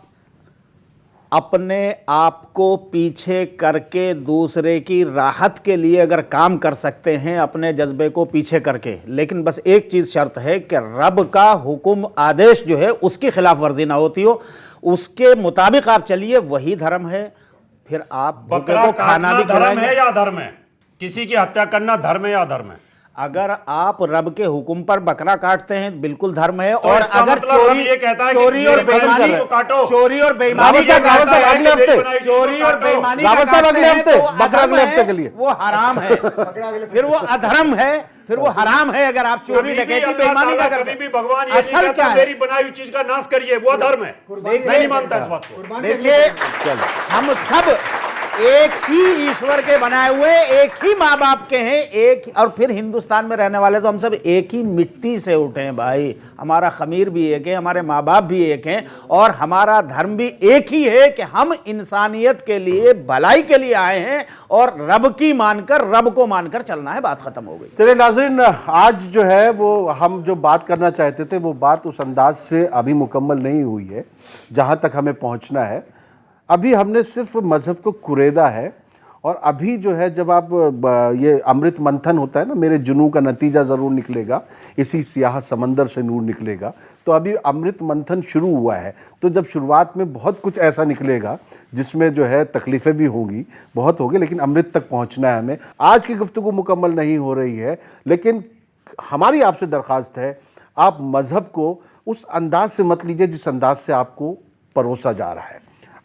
अपने आप को पीछे करके दूसरे की राहत के लिए अगर काम कर सकते हैं, अपने जज्बे को पीछे करके, लेकिन बस एक चीज़ शर्त है कि रब का हुक्म, आदेश जो है उसकी खिलाफ वर्जी ना होती हो, उसके मुताबिक आप चलिए, वही धर्म है। फिर आप भूखे को खाना भी धर्म खिलाएंगे। है या धर्म है? किसी की हत्या करना धर्म है या धर्म है? अगर आप रब के हुक्म पर बकरा काटते हैं, बिल्कुल धर्म है। तो और इसका अगर मतलब हम ये कहता है कि चोरी और मेरे बदन बेईमानी को काटो। चोरी और बेईमानी रावत साहब, जो कहता है अगले कि हफ्ते, मेरी बनाई चोरी और बेईमानी रावत का साहब, काटते अगले हैं, हफ्ते, तो बकरा अधर्म अगले हफ्ते है, के लिए। वो हराम है। फिर वो अधर्म है, फिर वो हराम है। अगर आप चोरी डकैती बेईमानी का कभी करते भी हैं, भगवान ये नहीं असल कहता क्या है? मेरी बनाई हुई चीज का नाश करिए, वो धर्म है। मैं नहीं मानता इस बात को। देखिए, हम सब एक ही ईश्वर के बनाए हुए, एक ही माँ बाप के हैं, एक। और फिर हिंदुस्तान में रहने वाले तो हम सब एक ही मिट्टी से उठे हैं भाई। हमारा खमीर भी एक है, हमारे माँ बाप भी एक हैं, और हमारा धर्म भी एक ही है कि हम इंसानियत के लिए, भलाई के लिए आए हैं, और रब की मानकर, रब को मानकर चलना है। बात खत्म हो गई। चलिए नाज़रीन, आज जो है वो हम जो बात करना चाहते थे वो बात उस अंदाज से अभी मुकम्मल नहीं हुई है जहाँ तक हमें पहुँचना है। अभी हमने सिर्फ मज़हब को कुरेदा है, और अभी जो है जब आप ये अमृत मंथन होता है ना, मेरे जुनू का नतीजा ज़रूर निकलेगा, इसी सियाह समंदर से नूर निकलेगा। तो अभी अमृत मंथन शुरू हुआ है, तो जब शुरुआत में बहुत कुछ ऐसा निकलेगा जिसमें जो है तकलीफ़ें भी होंगी, बहुत होगी, लेकिन अमृत तक पहुँचना है हमें। आज की गुफ्तगू मुकम्मल नहीं हो रही है, लेकिन हमारी आपसे दरख्वास्त है, आप मज़हब को उस अंदाज से मत लीजिए जिस अंदाज से आपको परोसा जा रहा है।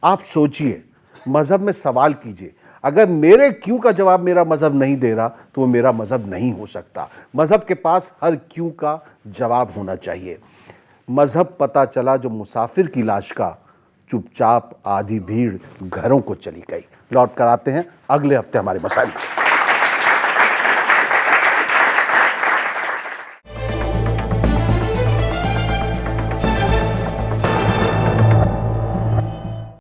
आप सोचिए, मज़हब में सवाल कीजिए। अगर मेरे क्यों का जवाब मेरा मज़हब नहीं दे रहा तो वो मेरा मज़हब नहीं हो सकता। मज़हब के पास हर क्यों का जवाब होना चाहिए। मज़हब पता चला जो मुसाफिर की लाश का, चुपचाप आधी भीड़ घरों को चली गई। लौट कर आते हैं अगले हफ्ते हमारे मसाइल।